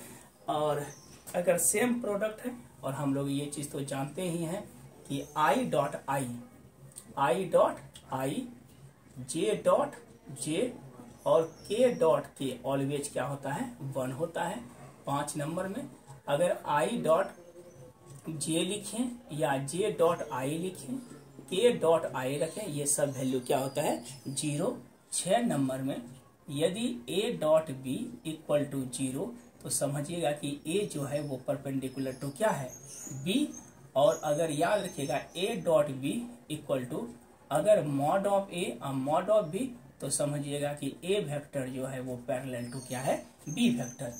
और अगर सेम प्रोडक्ट है और हम लोग ये चीज तो जानते ही हैं कि आई डॉट आई जे और के डॉट के ऑलवेज क्या होता है 1 होता है। 5 नंबर में अगर आई डॉट जे लिखें या जे डॉट आई लिखें, के डॉट आई रखें, ये सब वैल्यू क्या होता है 0। 6 नंबर में यदि a dot b equal to 0 तो समझिएगा कि ए जो है वो परपेंडिकुलर टू क्या है बी। और अगर याद रखिएगा a dot b equal to अगर मॉड ऑफ ए और मॉड ऑफ बी तो समझिएगा कि ए वेक्टर जो है वो पैरेलल टू क्या है बी वेक्टर।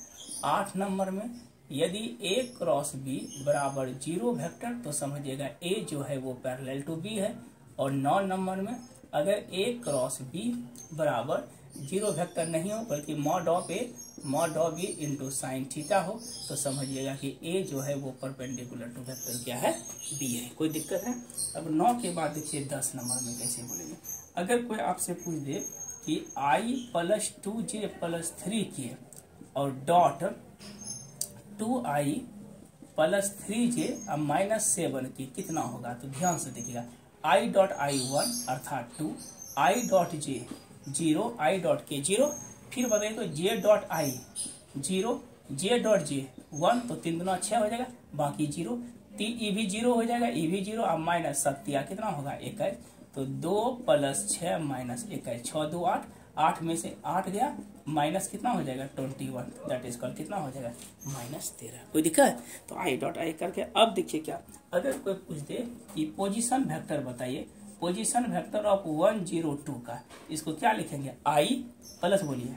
8 नंबर में यदि ए क्रॉस बी बराबर 0 वेक्टर तो समझिएगा ए जो है वो पैरेलल टू बी है। और 9 नंबर में अगर ए क्रॉस बी बराबर 0 वेक्टर नहीं हो बल्कि mod of a mod of b into sine theta हो तो समझिएगा कि ए जो है वो परपेंडिकुलर टू वेक्टर क्या है बी है। कोई दिक्कत है? अब 9 के बाद देखिए 10 नंबर में कैसे बोलेंगे। अगर कोई आपसे पूछ दे कि i plus 2j plus 3k और डॉट 2i प्लस 3j और माइनस 7k कितना होगा, तो ध्यान से देखिएगा i डॉट आई 1 अर्थात 2, i dot j 0, i dot k 0, फिर बताइए तो j dot i 0, j dot j 1 तो 3 दूना 6 हो जाएगा, बाकी 0, ई भी 0 हो जाएगा, ई भी 0 और माइनस 7 कितना होगा 21, तो 2 प्लस 6 माइनस 21, 6 2 8, 8 में से 8 गया माइनस कितना हो जाएगा 21, दैट इज कॉल कितना हो जाएगा -13। कोई दिक्कत? तो आई डॉट आई करके अब देखिए क्या अगर कोई पूछ दे कि पोजीशन वेक्टर बताइए, पोजीशन वेक्टर ऑफ 102 का, इसको क्या लिखेंगे आई प्लस बोलिए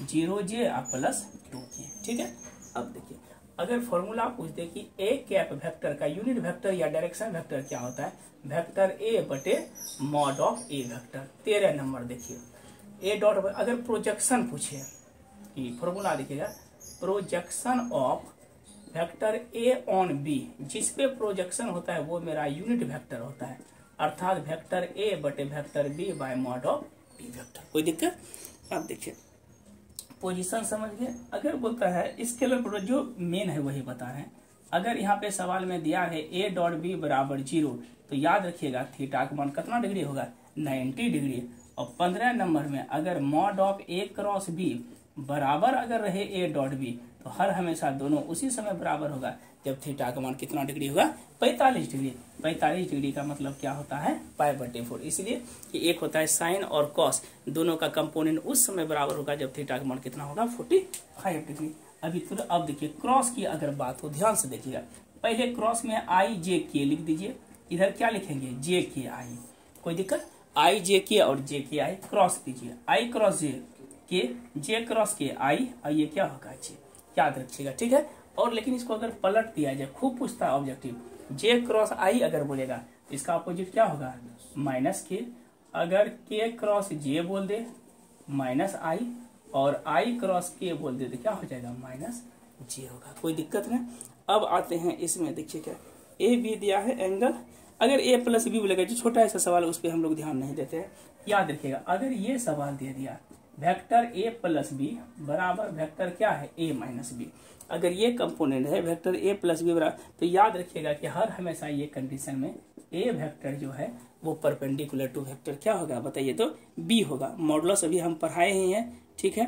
0j प्लस 2k। ठीक है। अब देखिए अगर फॉर्मूला पूछ दे कि ए कैप वेक्टर का यूनिट वेक्टर या डायरेक्शन वेक्टर क्या होता है, वेक्टर ए बटे mod of a vector. 13 number देखिए ए डॉट अगर प्रोजेक्शन पूछे कि फॉर्मूला देखिएगा projection of vector a on b, जिस पे प्रोजेक्शन होता है वो मेरा यूनिट वेक्टर होता है अर्थात वेक्टर ए बटे vector b by mod of b vector. कोई दिक्कत? अब देखिए पोजीशन समझ गए। अगर बोलता है स्केलर जो मेन है वही बता रहे हैं। अगर यहाँ पे सवाल में दिया है ए डॉट बी बराबर 0 तो याद रखिएगा थीटा का मान कितना डिग्री होगा 90 डिग्री। और 15 नंबर में अगर mod of a cross b बराबर अगर रहे ए डॉट बी तो हर हमेशा दोनों उसी समय बराबर होगा जब थीटा का मान कितना डिग्री होगा 45 डिग्री। 45 डिग्री का मतलब क्या होता है पाई बटे 4, इसलिए कि एक होता है साइन और कॉस, दोनों का कंपोनेंट उस समय बराबर होगा जब थीटा का मान कितना होगा 45 डिग्री। अभी तो अब देखिए क्रॉस की अगर बात हो ध्यान से देखिएगा, पहले क्रॉस में आई जे के लिख दीजिए, इधर क्या लिखेंगे जे के आई। कोई दिक्कत? आई जे के और जे के आई क्रॉस कीजिए, आई क्रॉस जे क्रॉस के आई और ये क्या होगा जे, याद रखिएगा। ठीक है। और लेकिन इसको अगर पलट दिया जाए, खूब पूछता है ऑब्जेक्टिव, जे क्रॉस आई अगर बोलेगा इसका अपोजिट क्या होगा माइनस के, अगर के क्रॉस जे बोल दे माइनस आई और आई क्रॉस के बोल दे तो क्या हो जाएगा माइनस जे होगा। कोई दिक्कत नहीं। अब आते हैं इसमें देखिए क्या ए बी दिया है एंगल, अगर ए प्लस बी बोलेगा जो छोटा ऐसा सवाल उस पर हम लोग ध्यान नहीं देते हैं। याद रखिएगा अगर ये सवाल दे दिया वेक्टर ए प्लस बी बराबर वेक्टर क्या है ए माइनस बी, अगर ये कंपोनेंट है वेक्टर ए प्लस बी बराबर, तो याद रखिएगा कि हर हमेशा ये कंडीशन में ए वेक्टर जो है वो परपेंडिकुलर टू वेक्टर क्या होगा बताइए तो बी होगा। मॉडुलस अभी हम पढ़ाए ही हैं। ठीक है।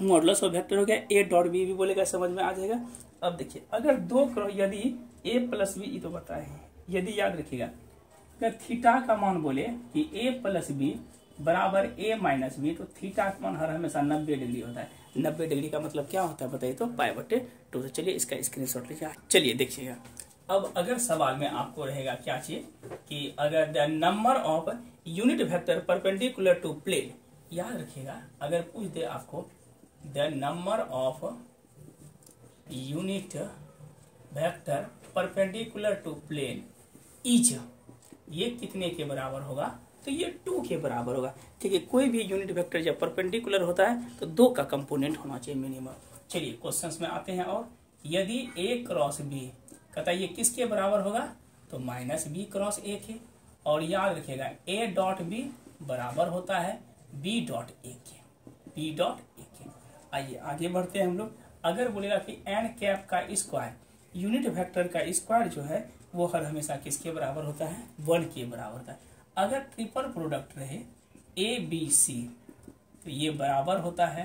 मॉडुलस ऑफ वेक्टर हो गया, ए डॉट बी भी बोलेगा समझ में आ जाएगा। अब देखिए अगर दो क्रॉस यदि ए प्लस बी तो बताए हैं, यदि याद रखिएगा अगर थीटा का मान बोले कि ए प्लस बी बराबर ए माइनस बी तो थीटा का मान हर हमेशा 90 डिग्री होता है। 90 डिग्री का मतलब क्या होता है बताइए तो पाई बटे 2। तो चलिए इसका स्क्रीनशॉट लीजिए। चलिए देखिएगा अब अगर सवाल में आपको रहेगा क्या चाहिए कि अगर the number of unit vector perpendicular to plane, याद रखिएगा अगर पूछ दे आपको the number of unit vector perpendicular to plane is, ये कितने के बराबर होगा तो ये 2 के बराबर होगा। ठीक है। कोई भी यूनिट वेक्टर जब परपेंडिकुलर होता है तो 2 का कंपोनेंट होना चाहिए मिनिमम। चलिए क्वेश्चंस में आते हैं। और यदि ए क्रॉस बी कहता है ये किसके बराबर होगा तो माइनस बी क्रॉस ए के, और याद रखिएगा ए डॉट बी बराबर होता है बी डॉट ए के, बी डॉट ए के। आइए आगे बढ़ते हैं हम लोग। अगर बोलेगा कि एन कैप का स्क्वायर, यूनिट वेक्टर का स्क्वायर जो है वो हर हमेशा किसके बराबर होता है 1 के बराबर होता है। अगर ट्रिपल प्रोडक्ट रहे ए बी सी तो ये बराबर होता है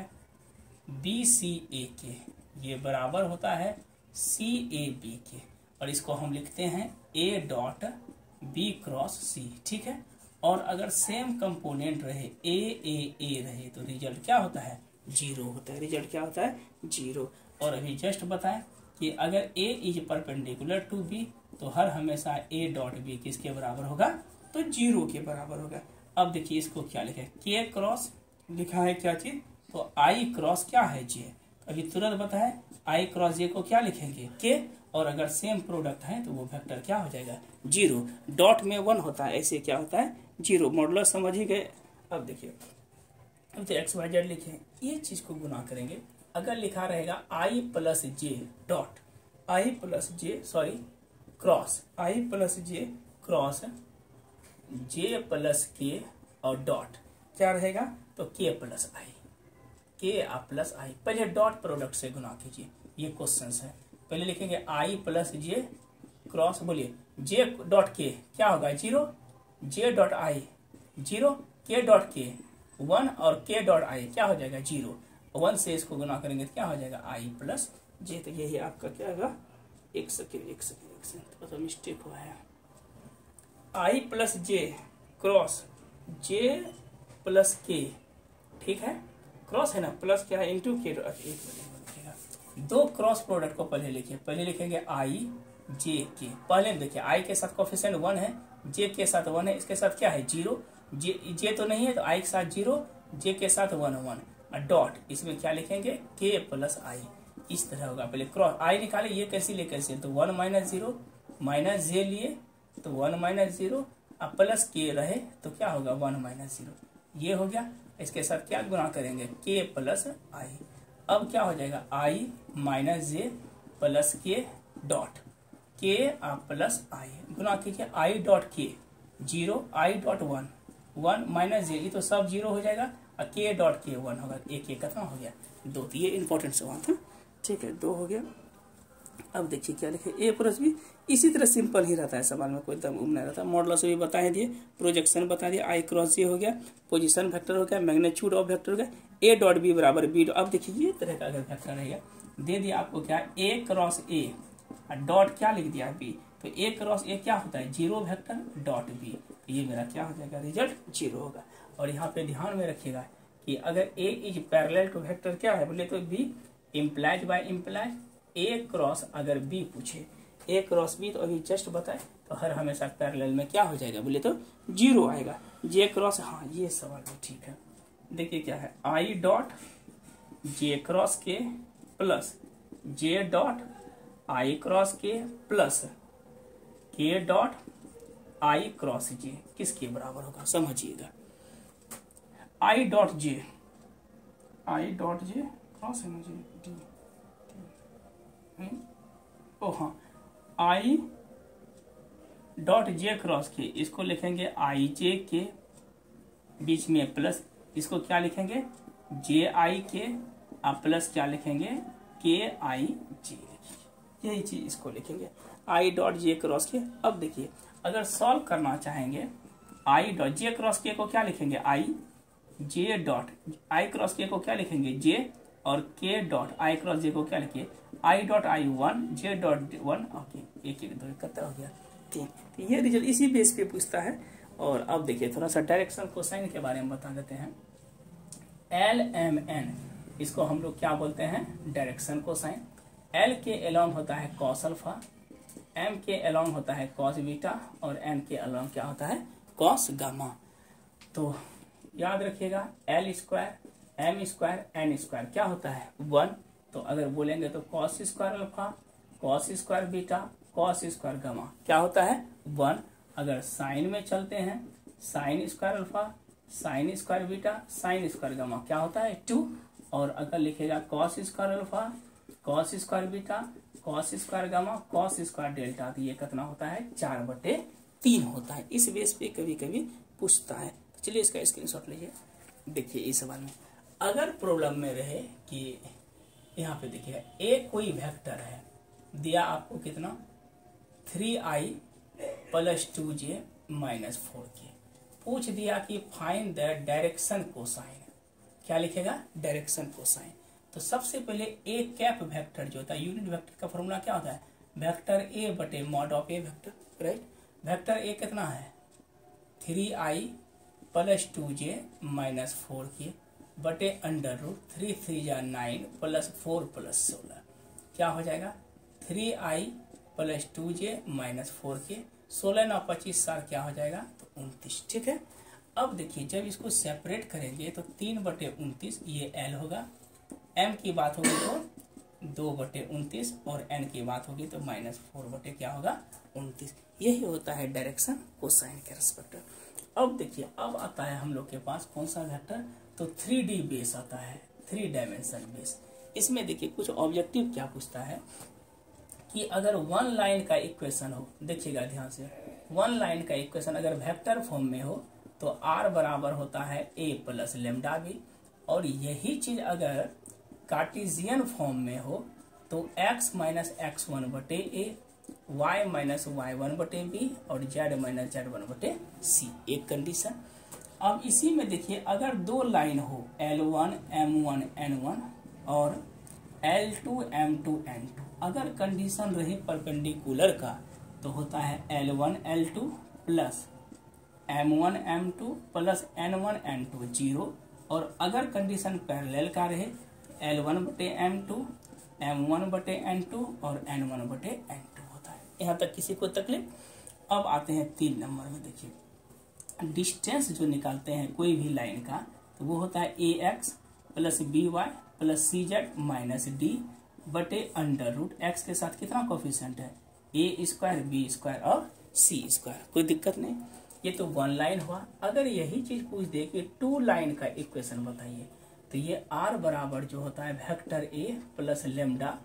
बी सी ए के, ये बराबर होता है सी ए बी के, और इसको हम लिखते हैं ए डॉट बी क्रॉस सी, ठीक है। और अगर सेम कंपोनेंट रहे ए रहे तो रिजल्ट क्या होता है, जीरो होता है, रिजल्ट क्या होता है, जीरो। और अभी जस्ट बताएं कि अगर ए इज परपेंडिकुलर टू बी तो हर हमेशा ए डॉट बी किसके बराबर होगा, तो जीरो के बराबर होगा। अब देखिए इसको क्या लिखा है, के क्रॉस लिखा है क्या चीज, तो आई क्रॉस क्या है, जे। अभी तुरंत बताए आई क्रॉस जे को क्या लिखेंगे, के, और अगर सेम प्रोडक्ट है तो वो वेक्टर क्या हो जाएगा, जीरो। डॉट में 1 होता है, ऐसे क्या होता है, जीरो। मॉडुलस समझ ही गए। अब देखिए, अब तो एक्स वाई जेड लिखे, ये चीज को गुना करेंगे। अगर लिखा रहेगा i plus j dot i plus j sorry cross i plus j cross j plus k और डॉट क्या रहेगा, तो के प्लस आई, के प्लस आई। पहले डॉट प्रोडक्ट से गुना कीजिए, ये क्वेश्चन है। पहले लिखेंगे आई प्लस जे क्रॉस, बोलिए जे डॉट के क्या होगा, जीरो, जे डॉट आई जीरो, के डॉट के 1 और के डॉट आई क्या हो जाएगा, जीरो। 1 से इसको गुना करेंगे तो क्या हो जाएगा, आई प्लस जे। तो यही आपका क्या होगा, एक सेकेंड तो मिस्टेक हुआ है। आई plus j cross j plus के, ठीक है, क्रॉस है ना, प्लस क्या है, इंटू के। दो क्रॉस प्रोडक्ट को पहले लिखिए, पहले लिखेंगे आई जे के। पहले देखिए आई के साथ कोफिशिएंट 1 है, जे के साथ 1 है, इसके साथ क्या है, जीरो। जे तो नहीं है तो आई के साथ जीरो, जे के साथ 1 और डॉट, इसमें क्या लिखेंगे, के प्लस आई। इस तरह होगा। पहले क्रॉस आई निकाले, ये कैसे ले कैसे, तो 1 माइनस जीरो, माइनस जे लिए तो 1 माइनस जीरो, अब प्लस के रहे तो क्या होगा, 1 माइनस जीरो, ये हो गया। इसके साथ क्या गुना करेंगे, के प्लस आई। अब क्या हो जाएगा, आई माइनस जे प्लस के डॉट के प्लस आई, गुना कीजिए आई डॉट के जीरो, आई डॉट 1 माइनस जे, ये तो सब जीरो हो जाएगा, और के डॉट के 1 होगा, एक कितना हो गया, 2। तो ये इंपॉर्टेंट सवाल था, ठीक है, 2 हो गया। अब देखिए क्या लिखे, ए प्लस बी। इसी तरह सिंपल ही रहता है सवाल में, कोई दम नहीं रहता। मॉडुलस भी बता दिए, प्रोजेक्शन बता दिए, आई क्रॉस जे हो गया, पोजीशन वेक्टर हो गया, मैग्नीट्यूड ऑफ वेक्टर हो गया, ए डॉट बी बराबर बी। अब देखिए ये तरह का अगर वेक्टर रहेगा, दे दिया आपको क्या, ए क्रॉस ए डॉट क्या लिख दिया, बी। तो ए क्रॉस ए क्या होता है, जीरो वेक्टर डॉट बी। ये मेरा क्या हो जाएगा, रिजल्ट जीरो होगा। और यहाँ पे ध्यान में रखिएगा कि अगर ए इज पैरेलल टू वेक्टर क्या है, बोले तो बी इम्प्लाइज बाय इम्प्लाइज, ए क्रॉस अगर बी पूछे, ए क्रॉस बी तो अभी जस्ट बताए, तो हर हमेशा पैरेलल में क्या हो जाएगा, बोले तो जीरो आएगा। जे क्रॉस, हाँ ये सवाल भी ठीक है। देखिए क्या है, आई डॉट जे क्रॉस के प्लस जे डॉट आई क्रॉस के प्लस के डॉट आई क्रॉस जे किसके बराबर होगा, समझिएगा। आई डॉट जे क्रॉस है मुझे डी, ओ हाँ, आई डॉट जे क्रॉस के, इसको लिखेंगे आई जे के बीच में प्लस, इसको क्या लिखेंगे, जे आई के प्लस क्या लिखेंगे, के आई जे, यही चीज इसको लिखेंगे, आई डॉट जे क्रॉस के। अब देखिए अगर सॉल्व करना चाहेंगे, आई डॉट जे क्रॉस के को क्या लिखेंगे, आई जे डॉट आई क्रॉस के को क्या लिखेंगे, जे, और के डॉट आई क्रॉस जे को क्या लिखिए, I dot I 1 J dot 1, okay, 1 1 2 71 हो गया 3। तो ये रिजल्ट इसी बेस पे पूछता है। और अब देखिए थोड़ा सा डायरेक्शन कोसाइन के बारे में बता देते हैं। एल एम एन, इसको हम लोग क्या बोलते हैं, डायरेक्शन कोसाइन। एल के अलोंग होता है कॉस अल्फा, एम के अलोंग होता है कॉस बीटा, और एन के अलोंग क्या होता है, कॉस गामा। तो याद रखिएगा, l square m square n square क्या होता है, 1। तो अगर बोलेंगे तो cos square alpha, cos square beta, cos square gamma क्या होता है, 1। अगर साइन में चलते हैं, sine square alpha, sine square beta, sine square gamma क्या होता है, 2। और अगर लिखेगा cos square alpha, cos square beta, cos square gamma, cos square delta, तो ये कितना होता है, 4/3 होता है। इस बेस पे कभी कभी पूछता है। तो चलिए इसका स्क्रीनशॉट लीजिए। देखिए इस सवाल में अगर प्रॉब्लम में रहे कि यहाँ पे देखिए ए कोई वेक्टर है, दिया आपको कितना, 3i + 2j - 4k, पूछ दिया कि फाइंड द डायरेक्शन कोसाइन। क्या लिखेगा, डायरेक्शन कोसाइन। तो सबसे पहले ए कैप वेक्टर जो होता है, यूनिट वेक्टर का फॉर्मूला क्या होता है, वेक्टर ए बटे mod of a vector, right. Vector A कितना है 3i plus 2j minus 4k बटे अंडर रूट 3 3 जा 9 प्लस 4 प्लस 16, क्या हो जाएगा 3i plus 2j minus 4k, 16 9 25 साल क्या हो जाएगा, तो 29, ठीक है। अब देखिए जब इसको सेपरेट करेंगे तो 3 बटे 29 ये L होगा, m की बात होगी तो 2 बटे 29 और n की बात होगी तो माइनस 4 बटे क्या होगा 29। यही होता है डायरेक्शन कोसाइन के रेस्पेक्ट। अब देखिए अब आता है हम लोग के पास कौन सा वेक्टर, तो 3D बेस आता है, 3 डायमेंशन बेस। इसमें देखिए कुछ ऑब्जेक्टिव क्या पूछता है कि अगर वन लाइन का इक्वेशन हो, देखिएगा ध्यान से, वन लाइन का इक्वेशन अगर वेक्टर फॉर्म में हो तो r बराबर होता है a प्लस लेमडा बी, और यही चीज अगर कार्टेशियन फॉर्म में हो तो x माइनस x1 बटे a, y माइनस y1 बटे b और z माइनस z1 बटे c, एक कंडीशन। अब इसी में देखिए अगर दो लाइन हो L1 M1 N1 और L2 M2 N2, अगर कंडीशन रही परपेंडिकुलर का तो होता है L1 L2 plus M1 M2 plus N1 N2 0, और अगर कंडीशन पैरेलल का रहे L1 बटे M2 M1 बटे N2 और N1 बटे N2 होता है। यहाँ तक किसी को तकलीफ। अब आते हैं 3 नंबर में, देखिए डिस्टेंस जो निकालते हैं कोई भी लाइन का तो वो होता है ax plus by plus cz minus d बटे अंडर रूट x के साथ कितना कोफिशिएंट है a स्क्वायर b स्क्वायर और c स्क्वायर, कोई दिक्कत नहीं। ये तो वन लाइन हुआ। अगर यही चीज पूछ दे कि 2 लाइन का इक्वेशन बताइए तो ये r बराबर जो होता है vector a plus lambda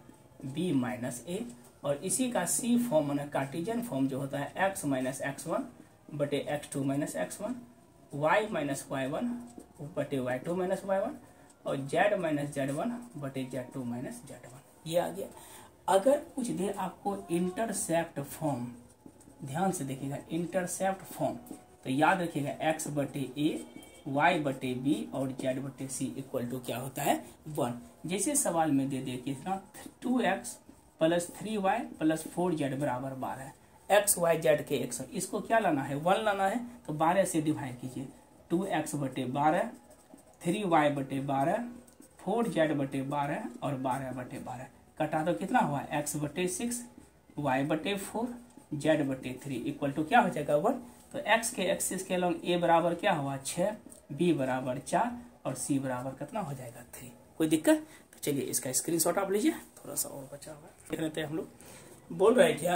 b minus a, और इसी का c फॉर्म माना कार्टेशियन फॉर्म जो होता है x माइनस x1 बटे x2 minus x1, y minus y1 बटे y2 माइनस y1 और z माइनस z1 बटे z2 माइनस z1, ये आ गया। अगर कुछ देर आपको इंटरसेप्ट फॉर्म, ध्यान से देखिएगा इंटरसेप्ट फॉर्म, तो याद रखिएगा x बटे a y बटे b और z बटे c इक्वल टू क्या होता है 1। जैसे सवाल में दे दिया कितना 2x plus 3y plus 4z बराबर 12, x y z के x, इसको क्या लाना है 1 लाना है तो 12 से डिवाइड कीजिए, 2x बटे 12 3y बटे 12 4z बटे 12 और 12 बटे 12, कटा तो कितना हुआ x बटे 6 y बटे 4 z बटे 3 इक्वल टू क्या हो जाएगा 1। तो x के एक्सिस के लॉन्ग a बराबर क्या हुआ 6, b बराबर 4 और c बराबर कितना हो जाएगा 3, कोई दिक्कत। तो चलिए इसका स्क्रीनशॉट आप लीजिए, थोड़ा सा और बचा हुआ देख लेते हैं हम लोग। बोल रहे क्या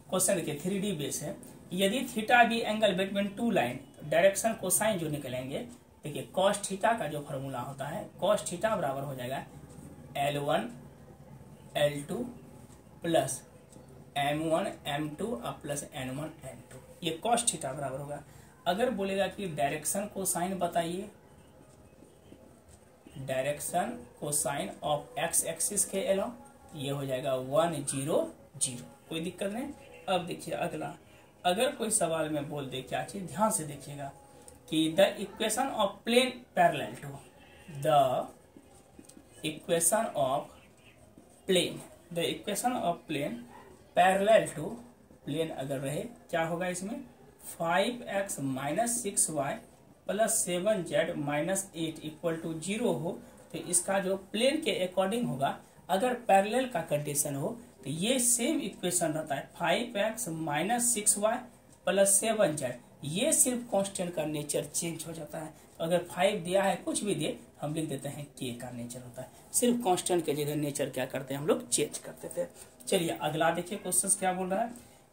क्वेश्चन के 3D बेस है, यदि theta be angle between 2 line, direction cosine जो निकलेंगे, देखिए कॉस थीटा का जो फॉर्मूला होता है कॉस थीटा बराबर हो जाएगा L1 L2 plus M1 M2 और प्लस N1 N2, ये कॉस थीटा बराबर होगा। अगर बोलेगा कि डायरेक्शन कोसाइन बताइए, direction cosine of x axis के अलोंग, ये हो जाएगा 1 0 0, कोई दिक्कत नहीं। अब देखिए अगला, अगर कोई सवाल में बोल दे क्या चीज, ध्यान से देखिएगा कि the equation of plane parallel to, the equation of plane, the equation of plane parallel to plane अगर रहे क्या होगा इसमें 5x minus 6y plus 7z minus 8 equal to 0 हो, तो इसका जो प्लेन के अकॉर्डिंग होगा, अगर पैरेलल का कंडीशन हो तो ये सेम इक्वेशन रहता है 5x minus 6y plus 7z, ये सिर्फ कांस्टेंट का नेचर चेंज हो जाता है। अगर 5 दिया है कुछ भी दिए हम लिख देते हैं k का नेचर होता है, सिर्फ कांस्टेंट के जगह नेचर क्या करते हैं हम लोग चेंज कर देते हैं। चलिए अगला देखिए क्वेश्चन क्या बोल रहा है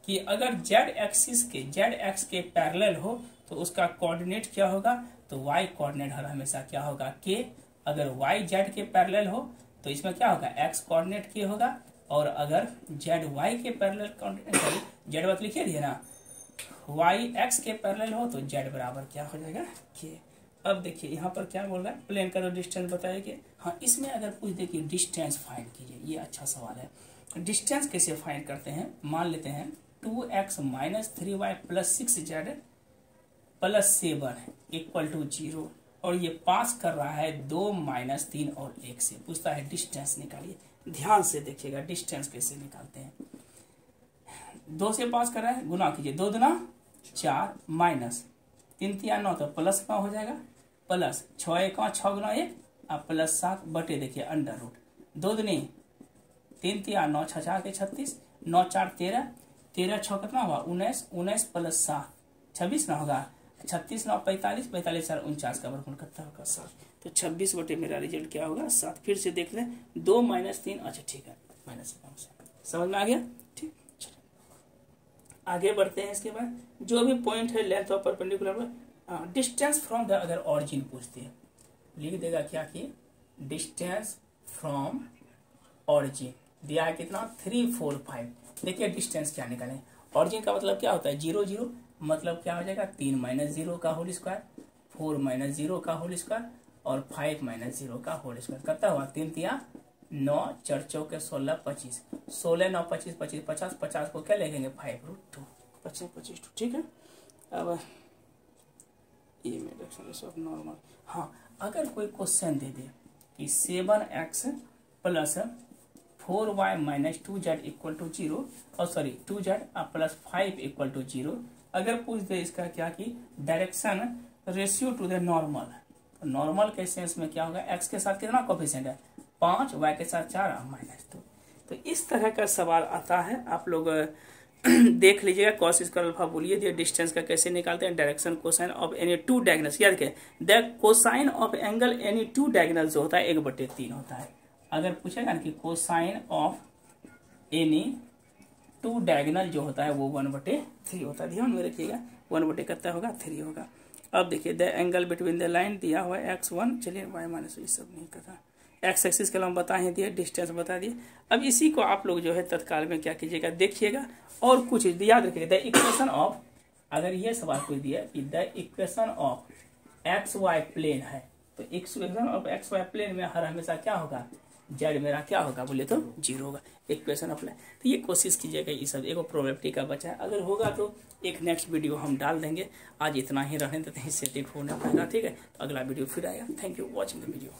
कि अगर z एक्सिस के z एक्स के पैरेलल हो तो उसका कोऑर्डिनेट क्या होगा, तो y कोऑर्डिनेट हमेशा क्या होगा k, अगर y z के पैरेलल हो तो इसमें क्या होगा x कोऑर्डिनेट k होगा, और अगर z y के पैरेलल z बात लिखिए दिए ना, y x के पैरेलल हो तो z बराबर क्या हो जाएगा k। अब देखिए यहाँ पर क्या बोल रहा है, प्लेन का जो डिस्टेंस बताइए। हाँ, इसमें अगर पूछ दे कि डिस्टेंस फाइंड कीजिए, ये अच्छा सवाल है। डिस्टेंस कैसे फाइंड करते हैं, मान लेते हैं 2x minus 3y plus 6z plus 7 equal to 0, और ये पास कर रहा है 2 माइनस 3 और 1 से। पूछता है डिस्टेंस निकालिए। ध्यान से देखिएगा डिस्टेंस कैसे निकालते हैं। 2 से पास कर रहा है, गुना कीजिए, 2 दूना 4 माइनस 3 तिया 9 तो प्लस 9 हो जाएगा, प्लस 6 1 6 गुना 1 अब प्लस 7 बटे देखिए अंडर रूट 2 दूनी 3 तिया 9 6 4 के 36 9 4 13 13 6 कितना हुआ 19 19 प्लस 7 26 ना होगा, 36 9 45 45 4 49 का वर्गमूल करता होगा 7। तो 26 बटे मेरा रिजल्ट क्या होगा 7। फिर से देख लें 2 माइनस 3, अच्छा ठीक है माइनस समझ में आ गया। ठीक, आगे बढ़ते हैं। इसके बाद जो भी पॉइंट है length of perpendicular distance from the अगर ऑरिजिन पूछती है, लिख देगा क्या कि डिस्टेंस फ्रॉम ऑरिजिन दिया है कितना 3 4 5। देखिए डिस्टेंस क्या निकालें। ऑरिजिन का मतलब क्या होता है 0 0, मतलब क्या हो जाएगा 3 माइनस 0 का होल स्क्वायर, 4 माइनस 0 का होल स्क्वायर और 5 माइनस 0 का होल स्क्वायर। करता हुआ 3 तिया 9 4 चौके 16 25 16 9 25 25 50 50 को क्या लिखेंगे 5√2 25 25। ठीक है। अब ये मेरे सब नॉर्मल। हाँ, अगर कोई क्वेश्चन दे दे कि 7x plus 4y minus 2z equal to 0 और sorry 2z plus 5 equal to 0, अगर पूछ दे इसका क्या कि direction ratio two the normal, normal के सेंस में क्या होगा x के साथ कितना कोफिशिएंट है 5, y के साथ 4 माइनस 2। तो इस तरह का सवाल आता है, आप लोग देख लीजिएगा। कॉस स्क्वायर अल्फा बोलिए दिए, डिस्टेंस का कैसे निकालते हैं, direction cosine of any 2 diagonals. याद रखें the cosine of angle any 2 diagonals जो होता है 1/3 होता है। अगर पूछेगा ना कि कोसाइन ऑफ एनी 2 डायगोनल जो होता है वो 1/3 होता है। ध्यान में रखिएगा 1 कितना होगा 3 होगा। अब देखिए the angle between the line दिया हुआ है x1, चलिए y माइनस ये सब नहीं करता, एक्स एक्सिस का हम बता ही दिए, डिस्टेंस बता दिए। अब इसी को आप लोग जो है तत्काल में क्या कीजिएगा देखिएगा और कुछ याद रखिएगा। द इक्वेशन ऑफ, अगर ये सवाल कोई दिया कि the equation of x y plane है तो equation of x y plane में हर हमेशा क्या होगा जेड मेरा क्या होगा बोले तो 0 होगा। इक्वेशन ऑफ लाइन, तो ये कोशिश कीजिएगा। ये सब एक प्रोबेबिलिटी का बचा है, अगर होगा तो एक नेक्स्ट वीडियो हम डाल देंगे। आज इतना ही रहने देते हैं, इससे टिक होने पाएगा। ठीक है, तो अगला वीडियो फिर आएगा। Thank you watching the video.